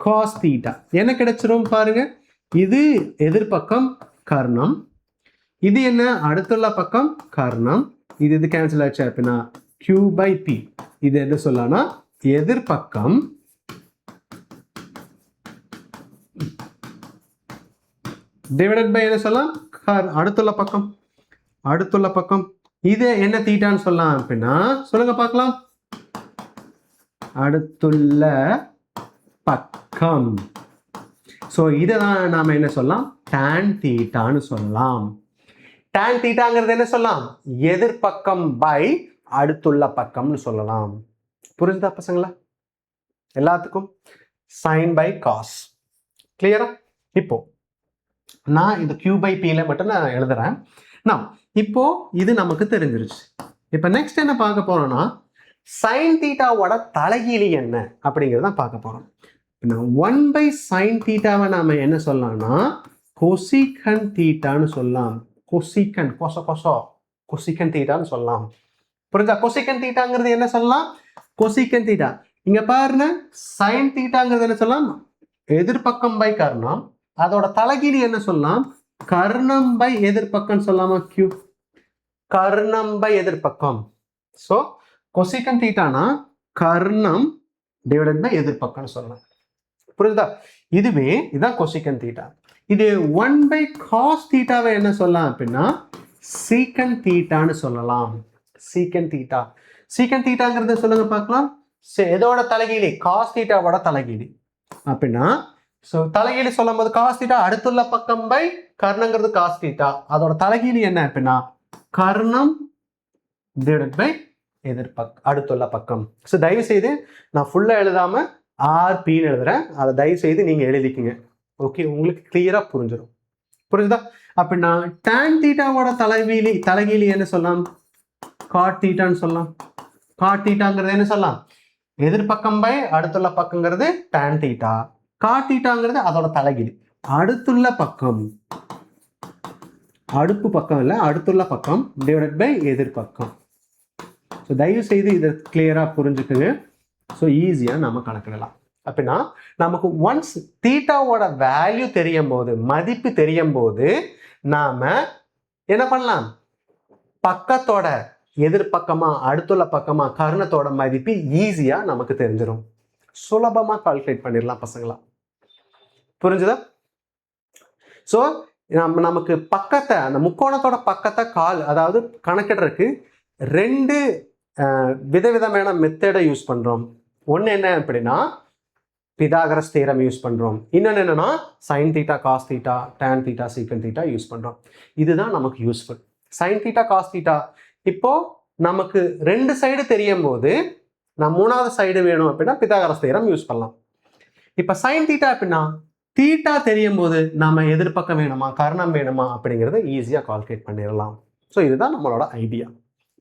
cos theta என்ன கிடைச்சிரும் பாருங்க. இது எதிர்பக்கம் கர்ணம், இது என்ன? அடுத்துள்ள பக்கம் கர்ணம். இது கேன்சல் ஆச்சு அப்படின்னா Q பை P. இது என்ன சொல்லலாம்னா எதிர்பக்கம் டிவைடட் பை என்ன சொல்லலாம்? அடுத்துள்ள பக்கம். அடுத்துள்ள பக்கம் இது என்ன தீட்டான்னு சொல்லலாம் அப்படின்னா சொல்லுங்க பார்க்கலாம். அடுத்துள்ள பக்கம். ஸோ இதை தான் நாம என்ன சொல்லலாம்? டான் தீட்டான்னு சொல்லலாம். டான் தீட்டாங்கிறது என்ன சொல்லலாம்? எதிர்பக்கம் பை அடுத்துள்ள பக்கம்னு சொல்லலாம். புரிஞ்சுதா பசங்களா? எல்லாத்துக்கும் சைன் பை காஸ் கிளியரா? இப்போ நான் இந்த Q பை P மட்டும் நான் எழுதுறேன். நான் இப்போ இது நமக்கு தெரிஞ்சிருச்சு. இப்போ நெக்ஸ்ட் என்ன பார்க்க போறோம்னா சைன் தீட்டாவோட தலைகீழி என்ன அப்படிங்கிறத பார்க்க போறோம். 1 பை சைன் தீட்டாவை நாம என்ன சொல்லலாம்னா கொசிகன் தீட்டான்னு சொல்லலாம். கொசிகன், கொசிகன் தீட்டான்னு சொல்லலாம். புரிஞ்சா? கொசிகன் தீட்டாங்கிறது என்ன சொல்லலாம்? Cosecant theta. இங்க பாருங்க, சைன் தீட்டாங்கிறது என்ன சொல்லலாம்? எதிர்பக்கம் பை கர்ணம். அதோட தலைகீழி என்ன சொல்லலாம்? கர்ணம் பை எதிர்பக்கம் சொல்லாமா? Q கர்ணம் பை எதிர்பக்கம். சோ கொசிகன் தீட்டானா கர்ணம் டிவைடட் பை எதிர்பக்கம் சொல்லலாம். புரியுதா? இதுவே இதான் கொசிகன் தீட்டா. இது 1 பை காஸ் தீட்டாவை என்ன சொல்லலாம் அப்படின்னா சீக்கன் தீட்டான்னு சொல்லலாம். சீக்கன் தீட்டா. சீக்கன் தீட்டாங்கிறத சொல்லுங்க பார்க்கலாம். எதோட தலைகீழி? காஸ் தீட்டாவோட தலைகீழி. அப்படின்னா ஸோ தலைகீழி சொல்லும் போது காஸ் தீட்டா அடுத்துள்ள பக்கம் பை கர்ணங்கிறது காஸ் தீட்டா. அதோட தலைகீழி என்ன அப்படின்னா கர்ணம் டிவைடட் பை எதிர்பக்கம் அடுத்துள்ள பக்கம். ஸோ தயவு செய்து நான் ஃபுல்லா எழுதாம RPன்னு எழுதுறேன். அதை தயவு செய்து நீங்க எழுதிக்குங்க. ஓகே, உங்களுக்கு கிளியரா புரிஞ்சிடும். புரிஞ்சுதா? அப்படின்னா டான் தீட்டாவோட தலைகீழி என்ன சொல்லலாம்? காட் தீட்டான்னு சொல்லலாம். காட் தீட்டாங்கிறது என்ன சொல்லலாம்? எதிர்பக்கம் பை அடுத்துள்ள பக்கங்கிறது டான் தீட்டா. காட் தீட்டாங்கிறது அதோட தலைகீழி. அடுத்துள்ள பக்கம், அடுப்பு பக்கம் இல்லை, அடுத்துள்ள பக்கம் டிவைடட் பை எதிர்பக்கம். ஸோ தயவு செய்து இதை கிளியரா புரிஞ்சுக்குங்க. ஸோ ஈஸியா நம்ம கணக்கிடலாம். அப்படின்னா நமக்கு ஒன்ஸ் தீட்டாவோட வேல்யூ தெரியும் போது, மதிப்பு தெரியும் போது நாம என்ன பண்ணலாம்? பக்கத்தோட எதிர்பக்கமா அடுத்துள்ள பக்கமா கர்ணத்தோட மதிப்பு ஈஸியா நமக்கு தெரிஞ்சிடும். சுலபமா கால்குலேட் பண்ணிடலாம் பசங்களா. புரிஞ்சுதா? ஸோ நமக்கு பக்கத்தை அந்த முக்கோணத்தோட பக்கத்தை அதாவது கணக்கிடுறதுக்கு 2 விதவிதமான மெத்தடை யூஸ் பண்ணுறோம். ஒன்று என்ன அப்படின்னா பிதாகரஸ் தியரம் யூஸ் பண்ணுறோம். இன்னொன்று என்னன்னா sine theta cos theta tan theta secant theta use பண்ணுறோம். இதுதான் நமக்கு useful. Sine theta cos theta இப்போ நமக்கு 2 சைடு தெரியும் போது நான் 3வது சைடு வேணும் அப்படின்னா பிதாகரஸ் தியரம் யூஸ் பண்ணலாம். இப்போ சைன் தீட்டா அப்படின்னா தீட்டா தெரியும் போது நம்ம எதிர்பக்கம் வேணுமா கர்ணம் வேணுமா அப்படிங்கிறத ஈஸியாக கால்குலேட் பண்ணிடலாம். ஸோ இதுதான் நம்மளோட ஐடியா.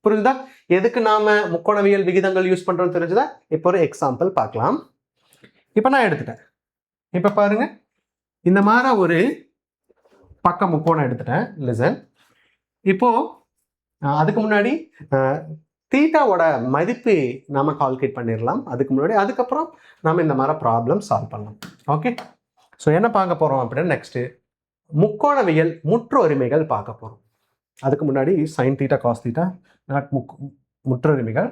புரிஞ்சுதா? எதுக்கு நாம முக்கோணவியல் விகிதங்கள் யூஸ் பண்றோம்னு தெரிஞ்சுதா? இப்போ ஒரு எக்ஸாம்பிள் பார்க்கலாம். இப்போ நான் எடுத்துட்டேன். இப்போ பாருங்க, இந்த மாதிரி ஒரு பக்க முக்கோணம் எடுத்துட்டேன். லிசன். இப்போ அதுக்கு முன்னாடி தீட்டாவோட மதிப்பு நாம கால்குலேட் பண்ணிடலாம். அதுக்கப்புறம் நாம இந்த மாதிரி ப்ராப்ளம் சால்வ் பண்ணலாம். ஓகே. ஸோ என்ன பார்க்க போறோம் அப்படின்னா நெக்ஸ்ட் முக்கோணவியல் முற்றொருமைகள் பார்க்க போறோம். அதுக்கு முன்னாடி சைன் தீட்டா காஸ் தீட்டா நாட் முற்றொருமைகள்.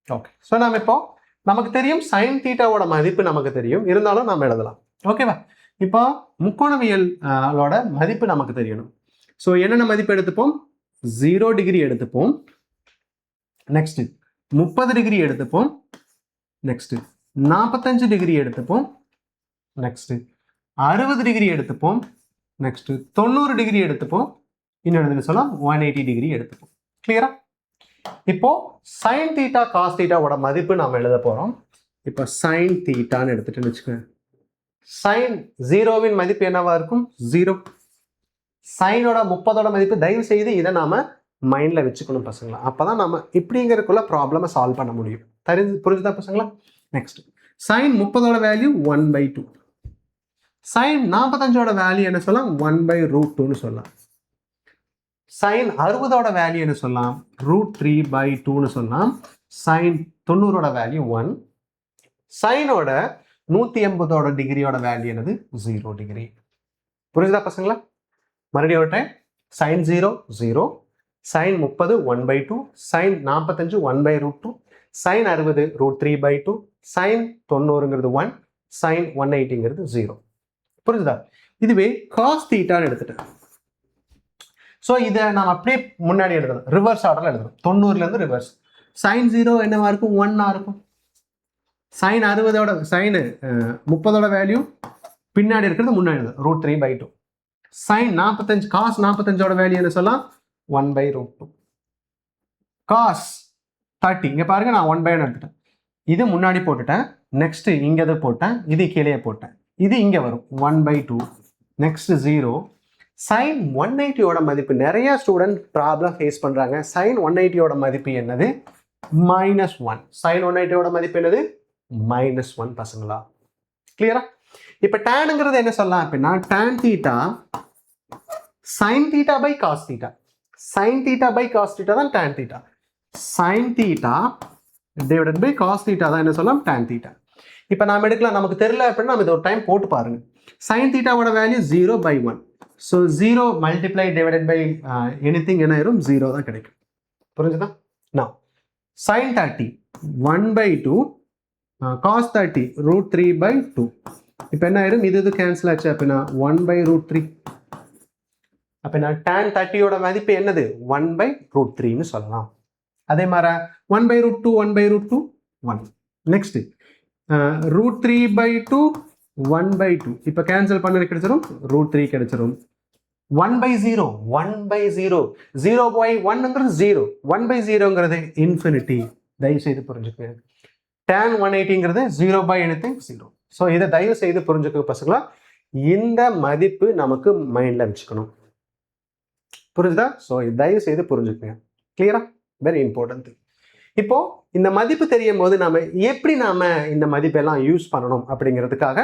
ஓகே. ஸோ நாம் இப்போ நமக்கு தெரியும் சைன் தீட்டாவோட மதிப்பு நமக்கு தெரியும், இருந்தாலும் நாம் எழுதலாம். ஓகேவா? இப்போ முக்கோணவியலோட மதிப்பு நமக்கு தெரியணும். ஸோ என்னென்ன மதிப்பு எடுத்துப்போம்? 0 டிகிரி எடுத்துப்போம். நெக்ஸ்ட் 30 டிகிரி எடுத்துப்போம். நெக்ஸ்ட் 45 டிகிரி எடுத்துப்போம். நெக்ஸ்ட் 60 டிகிரி எடுத்துப்போம். நெக்ஸ்ட் 90 டிகிரி எடுத்துப்போம். இன்னொன்று சொல்லலாம் 180 டிகிரி எடுத்துப்போம். கிளியரா? இப்போ சைன் தீட்டா காஸ் தீட்டாவோட மதிப்பு நாம் எழுத போறோம். இப்போ சைன் தீட்டான்னு எடுத்துட்டு வச்சுக்கோங்க. சைன் 0வின் மதிப்பு என்னவா இருக்கும்? 0. சைனோட 30ஓட மதிப்பு, தயவு செய்து இதை நாம மைண்ட்ல வச்சுக்கணும் பசங்களா. அப்பதான் நாம இப்படிங்கிறதுக்குள்ள ப்ராப்ளமை சால்வ் பண்ண முடியும். புரிஞ்சுதா பசங்களா? நெக்ஸ்ட் சைன் 30ஓட வேல்யூ 1/2. சைன் 45ஓட வேல்யூ என்ன சொல்லலாம்? 1/√2ன்னு சொல்லலாம். சைன் 60ஓட வேல்யூ என்ன சொல்லலாம்? √3/2ன்னு சொல்லலாம். சைன் 90ஓட வேல்யூ 1. சைனோட 180ஓட டிகிரியோட வேல்யூ என்னது? 0 டிகிரி. புரிஞ்சுதா பசங்களா? மறுபடியும் ஒரு time. Sine 0 0, sine 30 1/2, sine 45 1/√2, sine 60 √3/2, sine 90ங்கிறது 1, சைன் 180ங்கிறது 0. புரிஞ்சுதா? இதுவே காஸ் தீட்டான்னு எடுத்துட்டேன். ஸோ இதை நாம் அப்படியே முன்னாடி எழுதலாம், ரிவர்ஸ் ஆர்டர்ல எழுதணும். 90லேருந்து ரிவர்ஸ். சைன் 0 என்னவா இருக்கும்? 1 இருக்கும். சைன் 30ஓட வேல்யூ பின்னாடி இருக்கிறது முன்னாடி எழுதணும், √3/2. சைன் 45 காஸ் 45ஓட வேல்யூ என்ன சொல்லலாம்? 1/√2. காஸ் 30 இங்க பாருங்க, நான் 1/1 எடுத்துட்டேன். இது முன்னாடி போட்டுட்டேன். நெக்ஸ்ட் இங்க இதை போட்டேன், இது கீழே போட்டேன். இது இங்க வரும் 1/2. நெக்ஸ்ட் 0. சைன் 180ஓட மதிப்பு நிறைய ஸ்டூடெண்ட் ப்ராப்ளம் ஃபேஸ் பண்றாங்க. சைன் 180ஓட மதிப்பு என்னது? -1. சைன் 180ஓட மதிப்பு என்னது? -1 பசங்களா. கிளியரா? இப்ப டேனுங்கிறது என்ன சொல்லலாம் அப்படின்னா tan theta sin theta by cos theta. sin theta by cos theta தான் tan theta. sin theta divided by cos theta தான் என்ன சொல்லலாம்? tan theta. இப்போ நாம எடுக்கலாம், நமக்கு தெரியல அப்படின்னா நம்ம இது ஒரு டைம் போட்டு பாருங்க. sin தீட்டாவோட value 0/1. So 0 multiply divided by anything என்ன ஆயிரும்? 0 தான் கிடைக்கும். புரிஞ்சுதா? நான் sin 30 1/2, cos 30 √3/2. இப்போ என்ன ஆயிரும்? இது கேன்சல் ஆச்சு அப்படின்னா 1/√3. அப்படின்னா tan 30ஓட மதிப்பு என்னது? 1/√3ன்னு சொல்லலாம். அதே மாதிரி 1/√2 1/√2 1. நெக்ஸ்ட் √3/2 1/2. இப்போ கேன்சல் பண்ண கிடைச்சிரும், √3 கிடைச்சிரும். 1/0 1/0 0/1ங்கிறது 0, 1/0ங்கிறது இன்ஃபினிட்டி. தயவு செய்து புரிஞ்சுக்கோங்க. tan 180ங்கிறது 0/anything 0. ஸோ இதை தயவு செய்து புரிஞ்சுக்க பசங்களா. இந்த மதிப்பு நமக்கு மைண்ட்ல வச்சுக்கணும். புரிஞ்சுதா? ஸோ தயவு செய்து புரிஞ்சுக்கோங்க. கிளியரா? Very important. இப்போ இந்த மதிப்பு தெரியும் போது நாம எப்படி இந்த மதிப்பெல்லாம் யூஸ் பண்ணணும் அப்படிங்கிறதுக்காக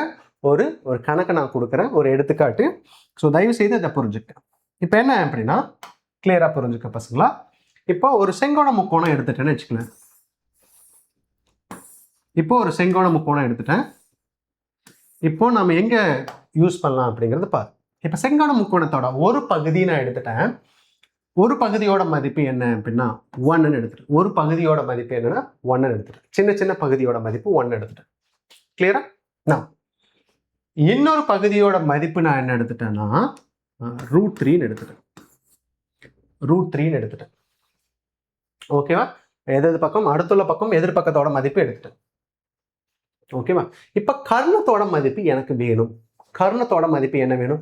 ஒரு கணக்கை நான் கொடுக்குறேன், ஒரு எடுத்துக்காட்டு. ஸோ தயவு செய்து இதை புரிஞ்சுக்க. இப்போ என்ன அப்படின்னா கிளியரா புரிஞ்சுக்க பசங்களா. இப்போ ஒரு செங்கோண முக்கோணம் எடுத்துட்டேன்னு வச்சுக்கலாம். இப்போ ஒரு செங்கோண முக்கோணம் எடுத்துட்டேன். இப்போ நம்ம எங்க யூஸ் பண்ணலாம் அப்படிங்கிறது பாரு. இப்போ செங்கோண முக்கோணத்தோட ஒரு பகுதி நான் எடுத்துட்டேன். ஒரு பகுதியோட மதிப்பு என்ன அப்படின்னா 1ன்னு எடுத்துட்டேன். ஒரு பகுதியோட மதிப்பு என்னன்னா 1ன்னு எடுத்துட்டேன். சின்ன சின்ன பகுதியோட மதிப்பு 1 எடுத்துட்டேன். கிளியரா? நான் இன்னொரு பகுதியோட மதிப்பு நான் என்ன எடுத்துட்டேன்னா √3 எடுத்துட்டேன். √3 எடுத்துட்டேன். ஓகேவா? எதிர் பக்கம் அடுத்துள்ள பக்கம் எதிர்பக்கத்தோட மதிப்பு எடுத்துட்டேன். ஓகேவா? இப்ப கர்ணத்தோட மதிப்பு எனக்கு வேணும். கர்ணத்தோட மதிப்பு என்ன வேணும்?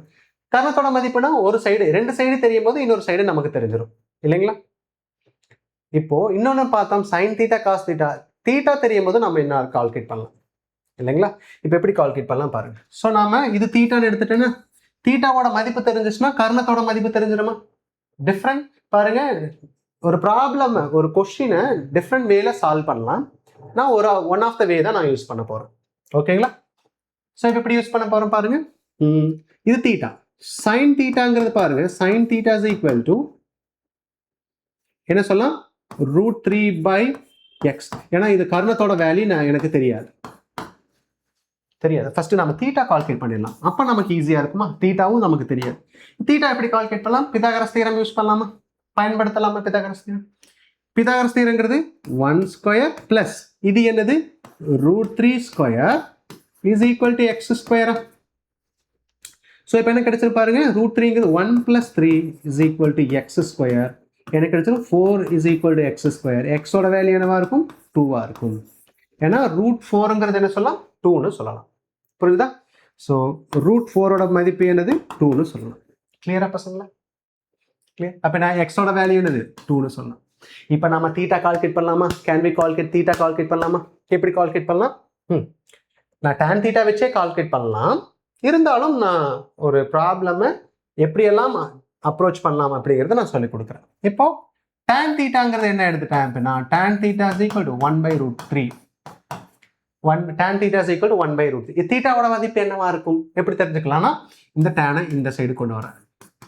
கர்ணத்தோட மதிப்புனா ஒரு சைடு, 2 சைடு தெரியும் போது இன்னொரு சைடு நமக்கு தெரிஞ்சிடும் இல்லைங்களா? இப்போ இன்னொன்னு பார்த்தோம், sin θ cos θ. தீட்டா தெரியும் போது நம்ம என்ன கால்குலேட் பண்ணலாம் இல்லைங்களா? இப்போ எப்படி கால்குலேட் பண்ணலாம் பாருங்க. ஸோ நாம இது தீட்டான்னு எடுத்துட்டேன்னா தீட்டாவோட மதிப்பு தெரிஞ்சிச்சுன்னா கர்ணத்தோட மதிப்பு தெரிஞ்சிடுமா? டிஃப்ரெண்ட் பாருங்க. ஒரு ப்ராப்ளம், ஒரு கொஸ்டினை டிஃப்ரெண்ட் வேல சால்வ் பண்ணலாம். நான் ஒரு ஒன் ஆஃப் த வே தான் நான் யூஸ் பண்ண போறேன். ஓகேங்களா? ஸோ இப்போ எப்படி யூஸ் பண்ண போறோம் பாருங்க. இது தீட்டா. sin தீட்டாங்கிறது பாருங்க, sin θ is equal to என்ன சொல்லலாம்? √3/x. ஏன்னா இது கர்ணத்தோட வேல்யூ எனக்கு தெரியாது. ஃபர்ஸ்ட் நம்ம தீட்டா கால்குலேட் பண்ணிடலாம். அப்ப நமக்கு ஈஸியா இருக்குமா? தீட்டாவும் நமக்கு தெரியாது. தீட்டா எப்படி கால்குலேட் பண்ணலாம்? பிதாகரஸ் தியரம் யூஸ் பண்ணலாமா? பயன்படுத்தலாமா பிதாகரஸ் தியரம்? பிதாகரஸ் தியரம்ங்கிறது 1² பிளஸ் இது என்னது? √3² is equal to x². So இப்போ என்ன கிடைச்சிருக்கு பாருங்க, √3ங்கிறது 1 + 3 is equal to x². எனக்கு கிடைச்சிருக்கு 4 is equal to x². எக்ஸோட வேல்யூ என்னவா இருக்கும்? 2வா இருக்கும். ஏன்னா √4ங்கிறது என்ன சொல்லலாம்? 2ன்னு சொல்லலாம். புரியுதா? ஸோ √4ஓட மதிப்பு என்னது? 2ன்னு சொல்லலாம். கிளியரா பசங்களா? கிளியர். அப்போ நான் எக்ஸோட வேல்யூ என்னது? 2ன்னு சொல்லலாம். இப்போ நம்ம தீட்டா கால்குலேட் பண்ணலாமா? Can we calculate theta calculate பண்ணலாமா? எப்படி கால்குலேட் பண்ணலாம்? நான் tan θ வச்சே கால்குலேட் பண்ணலாம். இருந்தாலும் நான் ஒரு ப்ராப்ளமை எப்படியெல்லாம் அப்ரோச் பண்ணலாம் அப்படிங்கிறத நான் சொல்லி கொடுக்குறேன். இப்போ tan θங்கிறது என்ன எடுத்துட்டேன் அப்படின்னா tan θ is equal to 1/√3. tan θ is equal to 1/√3. தீட்டாவோட மதிப்பு என்னவா இருக்கும்? எப்படி தெரிஞ்சுக்கலாம்னா இந்த tan இந்த சைடு கொண்டு வரேன்.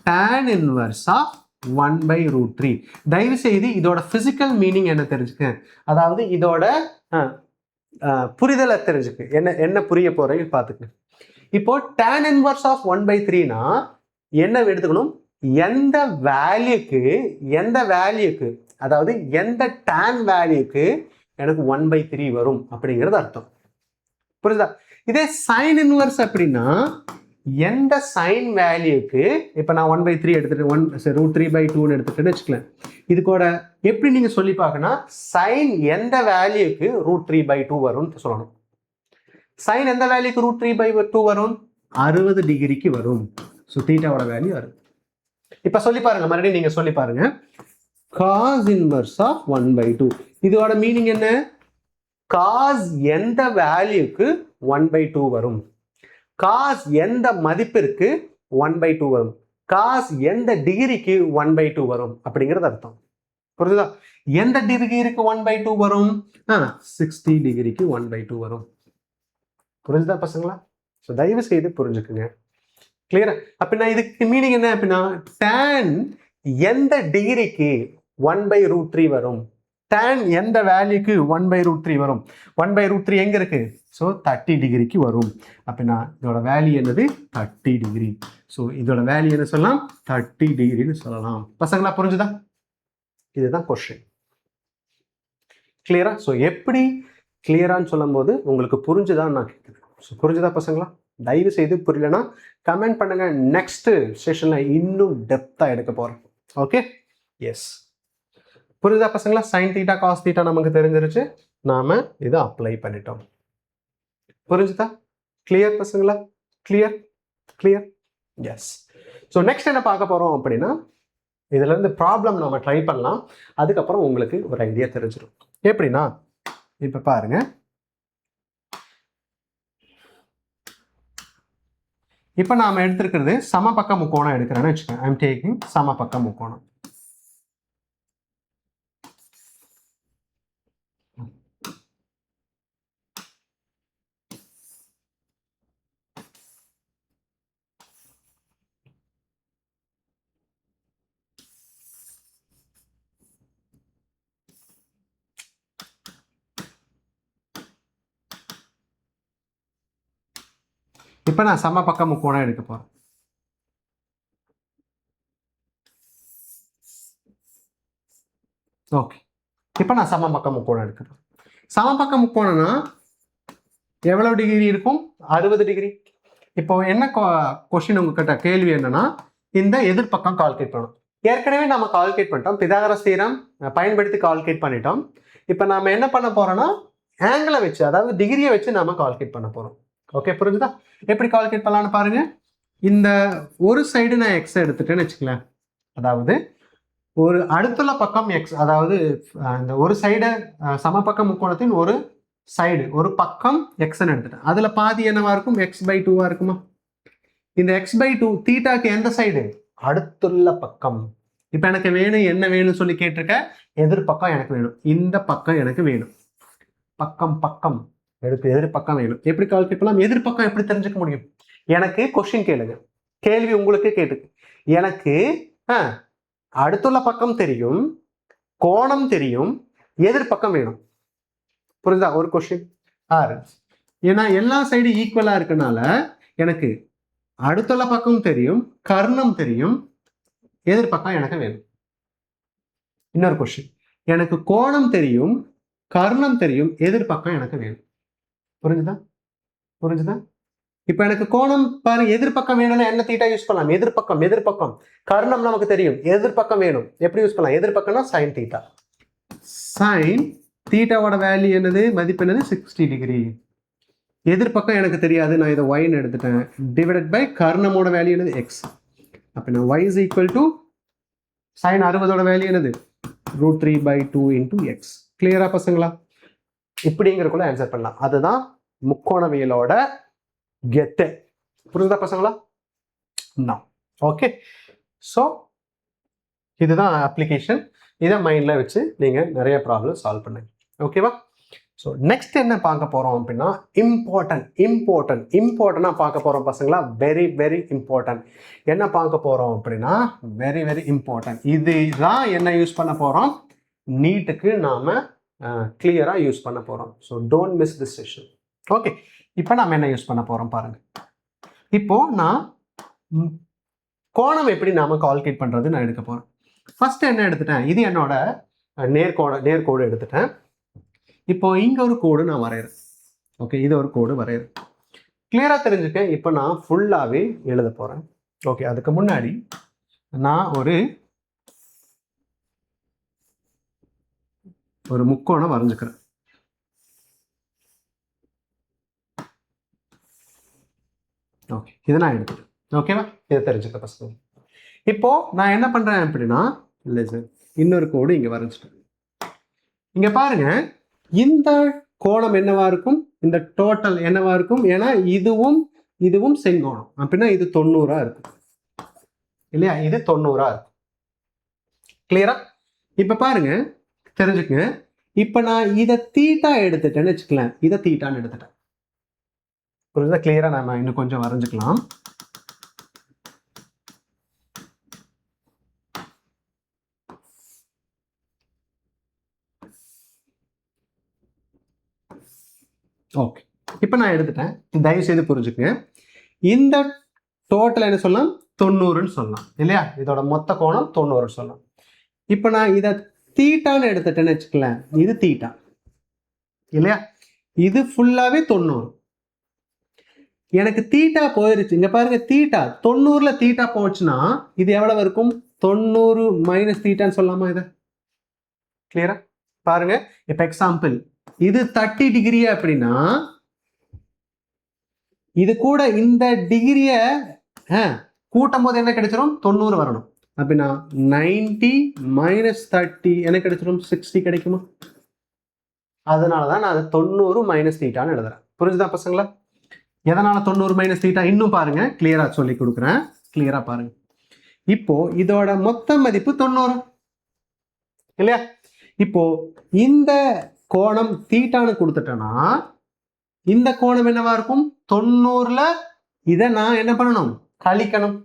tan inverse of 1/√3. தயவு செய்து இதோட பிசிக்கல் மீனிங் என்ன தெரிஞ்சுக்க, அதாவது இதோட புரிதலை தெரிஞ்சுக்கு. என்ன புரிய போறேன்னு பார்த்துக்க. இப்போ tan inverse of 1/3னா என்ன எடுத்துக்கணும்? எந்த வேல்யூக்கு அதாவது எந்த tan வேல்யூக்கு எனக்கு 1/3 வரும் அப்படிங்கிறது அர்த்தம். புரியுதா? இதே sin inverse அப்படின்னா எந்த சைன் வேல்யூக்கு, இப்போ நான் 1/3 எடுத்துட்டு √3/2ன்னு எடுத்துட்டேன்னு வச்சுக்கலாம். இது கூட எப்படி நீங்க சொல்லி பார்க்கணும்? சைன் எந்த வேல்யூக்கு √3/2 வரும்னு சொல்லணும். சைன் எந்த வேல்யூக்கு √3/2 வரும்? 60 டிகிரிக்கு வரும். ஸோ தீட்டாவோட வேல்யூ 60. இப்போ சொல்லி பாருங்க, மறுபடியும் நீங்க சொல்லி பாருங்க. cos inverse of 1/2. இதோட மீனிங் என்ன? cos எந்த வேல்யூக்கு 1/2 வரும்? cos எந்த மதிப்பிற்கு 1/2 வரும்? cos எந்த டிகிரிக்கு 1/2 வரும் அப்படிங்கிறது அர்த்தம். புரியுதா? எந்த டிகிரிக்கு 1/2 வரும்? 60 டிகிரிக்கு 1/2 வரும். புரிஞ்சுதா பசங்களா? ஸோ தயவு செய்து புரிஞ்சுக்குங்க. கிளியரா? அப்படின்னா இதுக்கு மீனிங் என்ன அப்படின்னா tan எந்த டிகிரிக்கு 1/√3 வரும்? tan எந்த வேல்யூக்கு 1/√3 வரும்? 1/√3 எங்க இருக்கு? ஸோ 30 டிகிரிக்கு வரும். அப்படின்னா இதோட வேல்யூ என்னது? 30 டிகிரி. ஸோ இதோட வேல்யூ என்ன சொல்லலாம்? 30 டிகிரின்னு சொல்லலாம். பசங்களா புரிஞ்சுதா? இதுதான் கொஸ்டின். கிளியரா? ஸோ எப்படி கிளியரான்னு சொல்லும் போது உங்களுக்கு புரிஞ்சுதான் நான் கேட்குறேன். ஸோ புரிஞ்சுதா பசங்களா? தயவு செய்து புரியலன்னா கமெண்ட் பண்ணுங்க. நெக்ஸ்ட் செஷன்ல இன்னும் டெப்தா எடுக்க போறேன். ஓகே? எஸ். புரியுதா பசங்களா? sin θ cos θ நமக்கு தெரிஞ்சிருச்சு. நாம இதை அப்ளை பண்ணிட்டோம். புரிஞ்சுதா? கிளியர் பசங்களா? கிளியர்? எஸ். ஸோ நெக்ஸ்ட் என்ன பார்க்க போறோம் அப்படின்னா இதுல இருந்து ப்ராப்ளம் நம்ம ட்ரை பண்ணலாம். அதுக்கப்புறம் உங்களுக்கு ஒரு ஐடியா தெரிஞ்சிடும். எப்படின்னா இப்ப பாருங்க, இப்ப நாம எடுத்திருக்கிறது சமபக்க முக்கோணம் எடுக்கிறேன்னு வச்சுக்கோங்க. ஐ எம் டேக்கிங் சமபக்க முக்கோணம். இப்ப நான் சமபக்க முக்கோணம் எடுக்க போறேன். ஓகே. இப்ப நான் சமபக்க முக்கோணம் எடுக்கிறேன். சமபக்க முக்கோணம்னா எவ்வளவு டிகிரி இருக்கும்? 60 டிகிரி. இப்போ என்ன கொஸ்டின் உங்ககிட்ட கேள்வி என்னன்னா, இந்த எதிர்பக்கம் கால்குலேட் பண்ணணும். ஏற்கனவே நம்ம கால்குலேட் பண்ணிட்டோம், பிதாகரஸ் தியரம் பயன்படுத்தி கால்குலேட் பண்ணிட்டோம். இப்போ நாம என்ன பண்ண போறோம்னா, ஆங்கிளை வச்சு, அதாவது டிகிரியை வச்சு நாம கால்குலேட் பண்ண போறோம். ஓகே, புரிஞ்சுதா? எப்படி கால்குலேட் பண்ணலாம்னு பாருங்க. இந்த ஒரு சைடு நான் எக்ஸ் எடுத்துட்டேன்னு வச்சுக்கலாம். அதாவது ஒரு அடுத்துள்ள பக்கம் எக்ஸ், அதாவது இந்த ஒரு சைடு சமபக்க முக்கோணத்தின் ஒரு சைடு, ஒரு பக்கம் எக்ஸ்ன்னு எடுத்துட்டேன். அதுல பாதி என்னவா இருக்கும்? x/2 இருக்குமா? இந்த x/2 தீட்டாக்கு எந்த சைடு? அடுத்துள்ள பக்கம். இப்ப எனக்கு வேணும், என்ன வேணும்னு சொல்லி கேட்டிருக்க, எதிர்பக்கம் எனக்கு வேணும், இந்த பக்கம் எனக்கு வேணும். பக்கம் எடுத்து எதிர்பக்கம் வேணும். எப்படி கால்குலேட் பண்ணலாம்? எதிர்பக்கம் எப்படி தெரிஞ்சுக்க முடியும்? எனக்கு கொஸ்டின் கேளுங்க, கேள்வி உங்களுக்கு கேட்டு, எனக்கு அடுத்துள்ள பக்கம் தெரியும், கோணம் தெரியும், எதிர்பக்கம் வேணும். புரியுதா? ஒரு கொஸ்டின் ஏன்னா எல்லா சைடு ஈக்குவலா இருக்கனால எனக்கு அடுத்துள்ள பக்கம் தெரியும், கர்ணம் தெரியும், எதிர்பக்கம் எனக்கு வேணும். இன்னொரு கொஸ்டின், எனக்கு கோணம் தெரியும், கர்ணம் தெரியும், எதிர்பக்கம் எனக்கு வேணும். புரிஞ்சுதா? இப்ப எனக்கு கோணம் பாருங்க, எதிர்பக்கம் வேணும்னா என்ன தீட்டா யூஸ் பண்ணலாம்? எதிர்பக்கம். கர்ணம் நமக்கு தெரியும், எதிர்பக்கம் வேணும், எப்படி யூஸ் பண்ணலாம்? எதிர்பக்கம்னா சைன் தீட்டா. சைன் தீட்டாவோட வேல்யூ என்னது? மதிப்பு என்னது? 60 டிகிரி. எதிர்பக்கம் எனக்கு தெரியாது, நான் இதை ஒய்ன்னு எடுத்துட்டேன். டிவைடட் பை கர்ணமோட வேல்யூ என்னது? எக்ஸ். அப்போ நான் y is equal to sine 60ஓட வேல்யூ என்னது? √3/2 இன்டூ எக்ஸ். கிளியரா பசங்களா? இப்படிங்கிறக்குள்ள ஆன்சர் பண்ணலாம். அதுதான் முக்கோணவியலோட கெத்து. புரிஞ்சுதா பசங்களா? ஓகே, ஸோ இதுதான் அப்ளிகேஷன். இதை மைண்டில் வச்சு நீங்கள் நிறைய ப்ராப்ளம் சால்வ் பண்ணுங்க. ஓகேவா? ஸோ நெக்ஸ்ட் என்ன பார்க்க போகிறோம் அப்படின்னா, இம்பார்ட்டண்டாக பார்க்க போகிறோம் பசங்களா. Very very important. என்ன பார்க்க போகிறோம் அப்படின்னா, வெரி வெரி இம்பார்ட்டன்ட். இதுதான் என்ன யூஸ் பண்ண போகிறோம், நீட்டுக்கு நாம் கிளியராக யூஸ் பண்ண போகிறோம். So don't miss this session. Okay, இப்போ நாம் என்ன யூஸ் பண்ண போகிறோம் பாருங்கள். இப்போது நான் கோணம் எப்படி நாம் கால்குலேட் பண்ணுறது நான் எடுக்க போகிறேன். ஃபர்ஸ்ட் என்ன எடுத்துட்டேன், இது என்னோட நேர்கோடு எடுத்துட்டேன். இப்போ இங்க ஒரு கோடு நான் வரைகிறேன். ஓகே, இது ஒரு கோடு வரைகிறேன். கிளியரா தெரிஞ்சுக்க. இப்போ நான் ஃபுல்லாவே எழுத போறேன். ஓகே, அதுக்கு முன்னாடி நான் ஒரு முக்கோணம் வரைஞ்சுக்கிறேன். ஓகே, இதை நான் எடுத்துட்டேன். ஓகேவா? இதை தெரிஞ்சுக்க பசங்க. இப்போ நான் என்ன பண்றேன் அப்படின்னா, இல்லை சார், இன்னொரு கோடு இங்க வரைஞ்சிட்டேன். இங்க பாருங்க, இந்த கோணம் என்னவா இருக்கும், இந்த டோட்டல் என்னவா இருக்கும்? ஏன்னா இதுவும் செங்கோணம், அப்படின்னா இது 90 இருக்கும் இல்லையா? இது 90 இருக்கும். கிளியரா? இப்ப பாருங்க, தெரிஞ்சுக்கங்க. இப்ப நான் இதை தீட்டா எடுத்துட்டேன்னு வச்சுக்கலாம். இதை தீட்டான்னு எடுத்துட்டேன். புரியுதா? கிளியரா நம்ம இன்னும் கொஞ்சம் வரைஞ்சுக்கலாம். ஓகே, இப்போ நான் எடுத்துட்டேன். தயவு செய்து புரிஞ்சுக்கங்க. இந்த டோட்டல் என்ன சொல்லலாம்? 90ன்னு சொல்லலாம் இல்லையா? இதோட மொத்த கோணம் 90 சொல்லலாம். இப்போ நான் இதை தீட்டான்னு எடுத்துட்டேன்னு வச்சுக்கலாம். இது தீட்டா இல்லையா? இது ஃபுல்லாவே 90. எனக்கு தீட்டா போயிருச்சு. இங்க பாருங்க, தீட்டா 90ல தீட்டா போச்சுன்னா இது எவ்வளவு இருக்கும்? 90 மைனஸ் தீட்டான்னு சொல்லலாமா? இதை கிளியரா பாருங்க. இப்போ எக்ஸாம்பிள், இது 30 டிகிரி அப்படின்னா இது கூட இந்த டிகிரிய கூட்டும் போது என்ன கிடைச்சிரும்? 90 வரணும். அப்படின்னா 90 மைனஸ் 30 என்ன கிடைச்சிரும்? 60 கிடைக்குமா? அதனாலதான் நான் அதை 90 மைனஸ் தீட்டான்னு எழுதுறேன். புரிஞ்சுதா பசங்களா? எதனால 90 மைனஸ் தீட்டா? இன்னும் பாருங்க, கிளியரா சொல்லி கொடுக்குறேன். கிளியரா பாருங்க. இப்போ இதோட மொத்த மதிப்பு 90 இல்லையா? இப்போ இந்த கோணம் தீட்டான்னு கொடுத்துட்டேன்னா இந்த கோணம் என்னவா இருக்கும்? 90ல இதை நான் என்ன பண்ணணும்? கழிக்கணும்.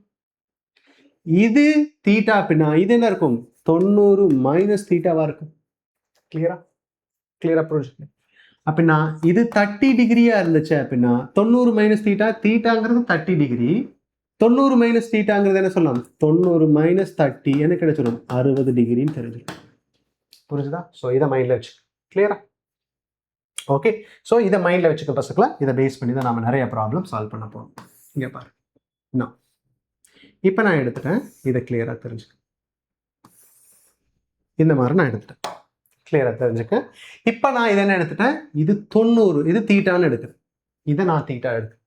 இது தீட்டா அப்படின்னா இது என்ன இருக்கும்? 90 மைனஸ் தீட்டாவா இருக்கும். கிளியரா புரிஞ்சுக்க. அப்படின்னா இது 30 டிகிரியா இருந்துச்சு அப்படின்னா 90 மைனஸ் தீட்டா, தீட்டாங்கிறது 30 டிகிரி, 90 மைனஸ் தீட்டாங்கிறது என்ன சொல்லலாம்? 90 மைனஸ் 30 என்ன கிடைச்சிடும்? 60 டிகிரின்னு தெரிஞ்சிடும். புரிஞ்சுதா? ஸோ இதை மைண்ட்ல வச்சு. கிளியரா? ஓகே, ஸோ இதை மைண்ட்ல வச்சுக்க பசங்களா. இதை பேஸ் பண்ணி தான் நம்ம நிறைய ப்ராப்ளம் சால்வ் பண்ண போறோம். இங்க பாரு. நான் இப்போ நான் எடுத்துட்டேன். இதை கிளியரா தெரிஞ்சுக்க. இந்த மாதிரி நான் எடுத்துட்டேன். கிளியரா தெரிஞ்சுக்க. இப்போ நான் இதை என்ன எடுத்துட்டேன்? இது 90, இது தீட்டான்னு எடுக்கிறேன். இதை நான் தீட்டா எடுக்கிறேன்.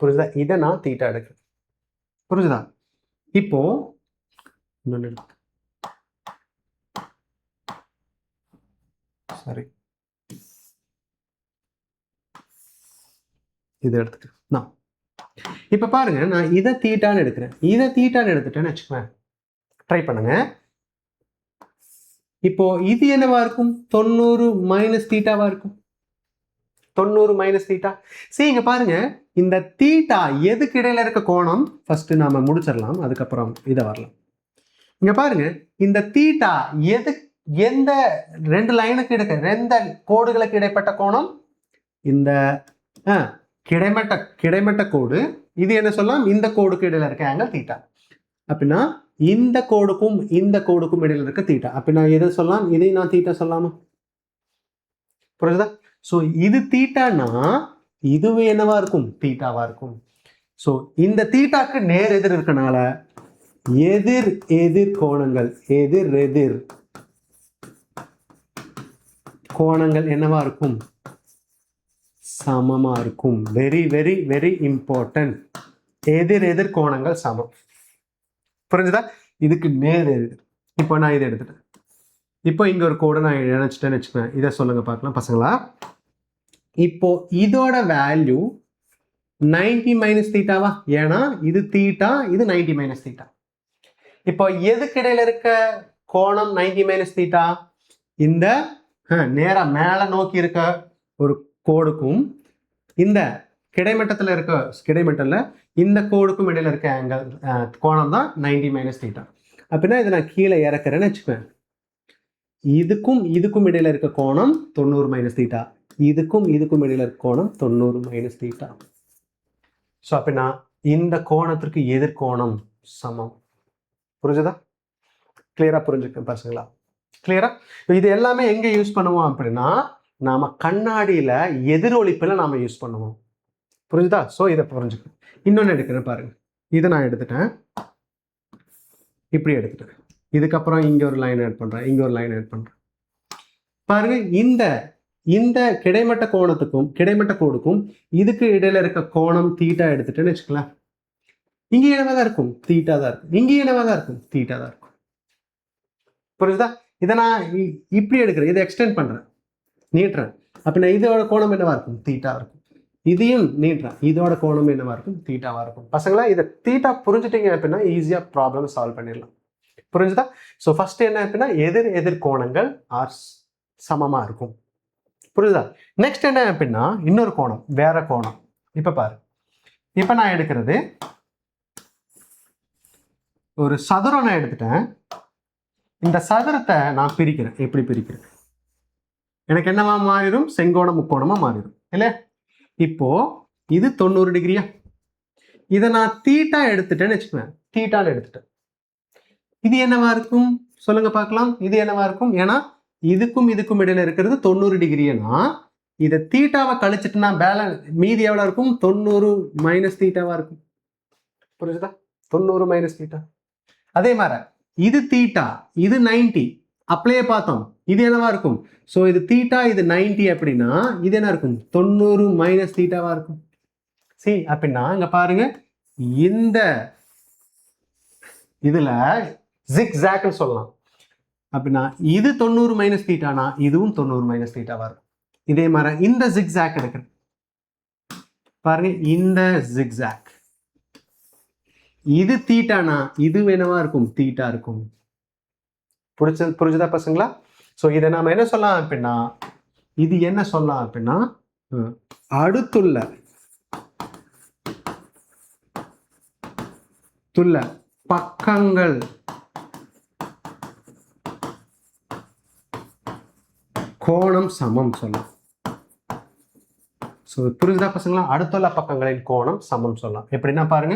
புரியுதா? இதை நான் தீட்டா எடுக்கிறேன். புரிஞ்சுதா? இப்போ இன்னொன்று எடுத்து சரி, இதை எடுத்துக்கிறேன். நான் இப்போ பாருங்க, நான் இதை தீட்டான்னு எடுக்கிறேன். இதை தீட்டான்னு எடுத்துட்டேன்னு வச்சுக்குவேன். ட்ரை பண்ணுங்க. இப்போ இது என்னவா இருக்கும்? 90 மைனஸ் தீட்டாவா இருக்கும். 90 மைனஸ் தீட்டா. சரி, இங்க பாருங்க, இந்த தீட்டா எதுக்கு இடையில இருக்க கோணம் ஃபர்ஸ்ட் நாம முடிச்சிடலாம், அதுக்கப்புறம் இதை வரலாம். இங்க பாருங்க, இந்த தீட்டா எந்த ரெண்டு லைனுக்கு எந்த கோடுகளுக்கு இடைப்பட்ட கோணம்? இந்த கிடைமட்ட கோடு. இது என்ன சொல்லலாம்? இந்த கோடுக்கு இடையில இருக்க ஆங்கிள் தீட்டா. அப்படின்னா இந்த கோடுக்கும் இந்த கோடுக்கும் இடையில இருக்க தீட்டா. அப்படின்னா எதை சொல்லலாம்? இதை நான் தீட்டா சொல்லலாமா? புரியுதா? ஸோ இது தீட்டானா இதுவே என்னவா இருக்கும்? தீட்டாவா இருக்கும். ஸோ இந்த தீட்டாக்கு நேர் எதிர் இருக்கனால எதிர் கோணங்கள் கோணங்கள் என்னவா இருக்கும்? சமமா இருக்கும். Very very very important. எதிர் கோணங்கள் சமம். புரிஞ்சுதா? இதுக்கு நேர் எதிர். இப்போ நான் இதை எடுத்துட்டேன். இப்போ இங்க ஒரு கோடை நான் நினைச்சிட்டேன்னு வச்சுக்கேன். இதை சொல்லுங்க பார்க்கலாம் பசங்களா. இப்போ இதோட வேல்யூ 90 மைனஸ் தீட்டாவா? ஏன்னா இது தீட்டா, இது 90 மைனஸ் தீட்டா. இப்போ எதுக்கு இடையில இருக்க கோணம் 90 மைனஸ் தீட்டா? இந்த நேரா மேல நோக்கி இருக்க ஒரு கோடுக்கும் இந்த கிடைமட்டத்தில் இந்த கோடுக்கும் இடையில இருக்க ஆங்கிள் கோணம் தான் 90 மைனஸ் தீட்டா. அப்படின்னா இதை நான் கீழே இறக்குறேன்னு வச்சுக்குவேன். இதுக்கும் இடையில இருக்க கோணம் 90 மைனஸ் தீட்டா. இதுக்கும் இடையில இருக்க கோணம் 90 மைனஸ் தீட்டா. ஸோ அப்படின்னா இந்த கோணத்திற்கு எதிர்கோணம் சமம். புரிஞ்சுதா? கிளியரா புரிஞ்சுக்க பசங்களா? கிளியரா? இது எல்லாமே எங்க யூஸ் பண்ணுவோம் அப்படின்னா, நாம கண்ணாடியில எதிரொலிப்புல நாம யூஸ் பண்ணுவோம். புரிஞ்சுதா? ஸோ இதை புரிஞ்சுக்க. இன்னொன்னு எடுக்கிறேன் பாருங்க. இதை நான் எடுத்துட்டேன், இப்படி எடுத்துட்டேன். இதுக்கப்புறம் இங்க ஒரு லைன் ஆட் பண்றேன், இங்க ஒரு லைன் ஆட் பண்றேன். பாருங்க, இந்த கிடைமட்ட கோடுக்கும் இதுக்கு இடையில இருக்க கோணம் தீட்டா எடுத்துட்டேன்னு வச்சுக்கலாம். இங்க என்னவா தான் இருக்கும்? தீட்டா தான் இருக்கும். இங்க என்னவா தான் இருக்கும்? தீட்டா தான் இருக்கும். புரியுதா? இதை நான் இப்படி எடுக்கிறேன், இதை எக்ஸ்டெண்ட் பண்றேன், நீட்டுறேன். அப்படின்னா இதோட கோணம் என்னவா இருக்கும்? தீட்டா இருக்கும். இதையும் நீட்டுறேன், இதோட கோணம் என்னவா இருக்கும்? தீட்டாவா இருக்கும். பசங்களா, இதை தீட்டா புரிஞ்சுட்டீங்க அப்படின்னா ஈஸியா ப்ராப்ளம் சால்வ் பண்ணிடலாம். புரிஞ்சுதா? ஸோ ஃபர்ஸ்ட் என்ன அப்படின்னா எதிர் கோணங்கள் சமமா இருக்கும். புரியுதா? நெக்ஸ்ட் என்ன அப்படின்னா இன்னொரு கோணம், வேற கோணம். இப்ப பாரு, இப்ப நான் எடுக்கிறது ஒரு சதுரம் நான் எடுத்துட்டேன். இந்த சதுரத்தை நான் பிரிக்கிறேன். எப்படி பிரிக்கிறேன்? எனக்கு என்னவா மாறிடும்? செங்கோணம் முக்கோணமா மாறிடும் இல்ல? இப்போ இது 90 டிகிரியா? இதை நான் தீட்டா எடுத்துட்டேன்னு வச்சுக்குவேன். தீட்டான்னு எடுத்துட்டேன். இது என்னவா இருக்கும்? சொல்லுங்க பார்க்கலாம். இது என்னவா இருக்கும்? ஏன்னா இதுக்கும் இடையில இருக்கிறது 90 டிகிரினா இதை தீட்டாவை கழிச்சிட்டுனா மீதி எவ்வளவு இருக்கும்? 90 மைனஸ் தீட்டாவா இருக்கும். புரிஞ்சுதா? 90 மைனஸ் தீட்டா. அதே மாதிரி இது தீட்டா, இது 90 அப்படியே பார்த்தோம். இது என்னவா இருக்கும்? ஸோ இது தீட்டா, இது 90 அப்படின்னா இது என்ன இருக்கும்? 90 மைனஸ் தீட்டாவா இருக்கும். சரி, அப்படின்னா இங்க பாருங்க, இந்த இதுல ஜிக்ஸாக்னு சொல்லலாம். அப்படின்னா இது 90 மைனஸ் தீட்டானா இதுவும் 90 மைனஸ் தீட்டாவா இருக்கும். இதே மாதிரி இந்த ஜிக்ஸாக் எடுக்கிறேன் பாருங்க, இந்த ஜிக்ஸாக் இது தீட்டானா இது என்னவா இருக்கும்? தீட்டா இருக்கும். புரிஞ்சுதா பசங்களா? ஸோ இதை நாம என்ன சொல்லலாம் அப்படின்னா, இது என்ன சொல்லலாம் அப்படின்னா அடுத்துள்ள பக்கங்கள் கோணம் சமம் சொல்லலாம். ஸோ புரிஞ்சுதா பசங்களா? அடுத்துள்ள பக்கங்களின் கோணம் சமம் சொல்லலாம். எப்படின்னா பாருங்க,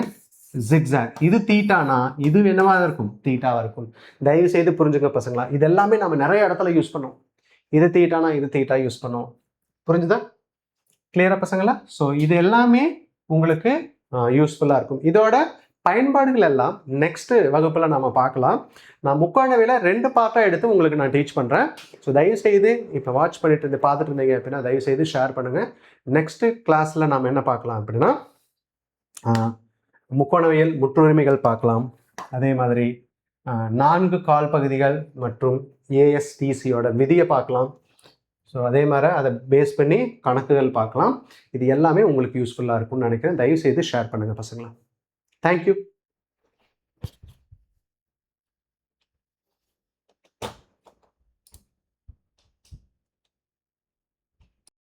ஜிக்ஸாக் இது தீட்டானா இது என்னவா இருக்கும்? தீட்டாவா இருக்கும். தயவு செய்து புரிஞ்சுக்க பசங்களா. இது எல்லாமே நம்ம நிறைய இடத்துல யூஸ் பண்ணுவோம். இது தீட்டானா இது தீட்டா யூஸ் பண்ணுவோம். புரிஞ்சுதா? கிளியரா பசங்களா? ஸோ இது எல்லாமே உங்களுக்கு யூஸ்ஃபுல்லாக இருக்கும். இதோட பயன்பாடுகள் எல்லாம் நெக்ஸ்ட் வகுப்பில் நம்ம பார்க்கலாம். நான் முக்கோணவியல 2 பார்ட்டாக எடுத்து உங்களுக்கு நான் டீச் பண்ணுறேன். ஸோ தயவுசெய்து இப்போ வாட்ச் பண்ணிட்டு இருந்து பார்த்துட்டு இருந்தீங்க அப்படின்னா தயவுசெய்து ஷேர் பண்ணுங்கள். நெக்ஸ்ட்டு கிளாஸில் நாம் என்ன பார்க்கலாம் அப்படின்னா முக்கோணவியல் முற்றுரிமைகள் பார்க்கலாம். அதே மாதிரி 4 கால் பகுதிகள் மற்றும் ஏஎஸ்டிசியோட விதியை பார்க்கலாம். ஸோ அதே மாதிரி அதை பேஸ் பண்ணி கணக்குகள் பார்க்கலாம். இது எல்லாமே உங்களுக்கு யூஸ்ஃபுல்லாக இருக்கும்னு நினைக்கிறேன். தயவுசெய்து ஷேர் பண்ணுங்கள் பசங்களா. தேங்க்யூ.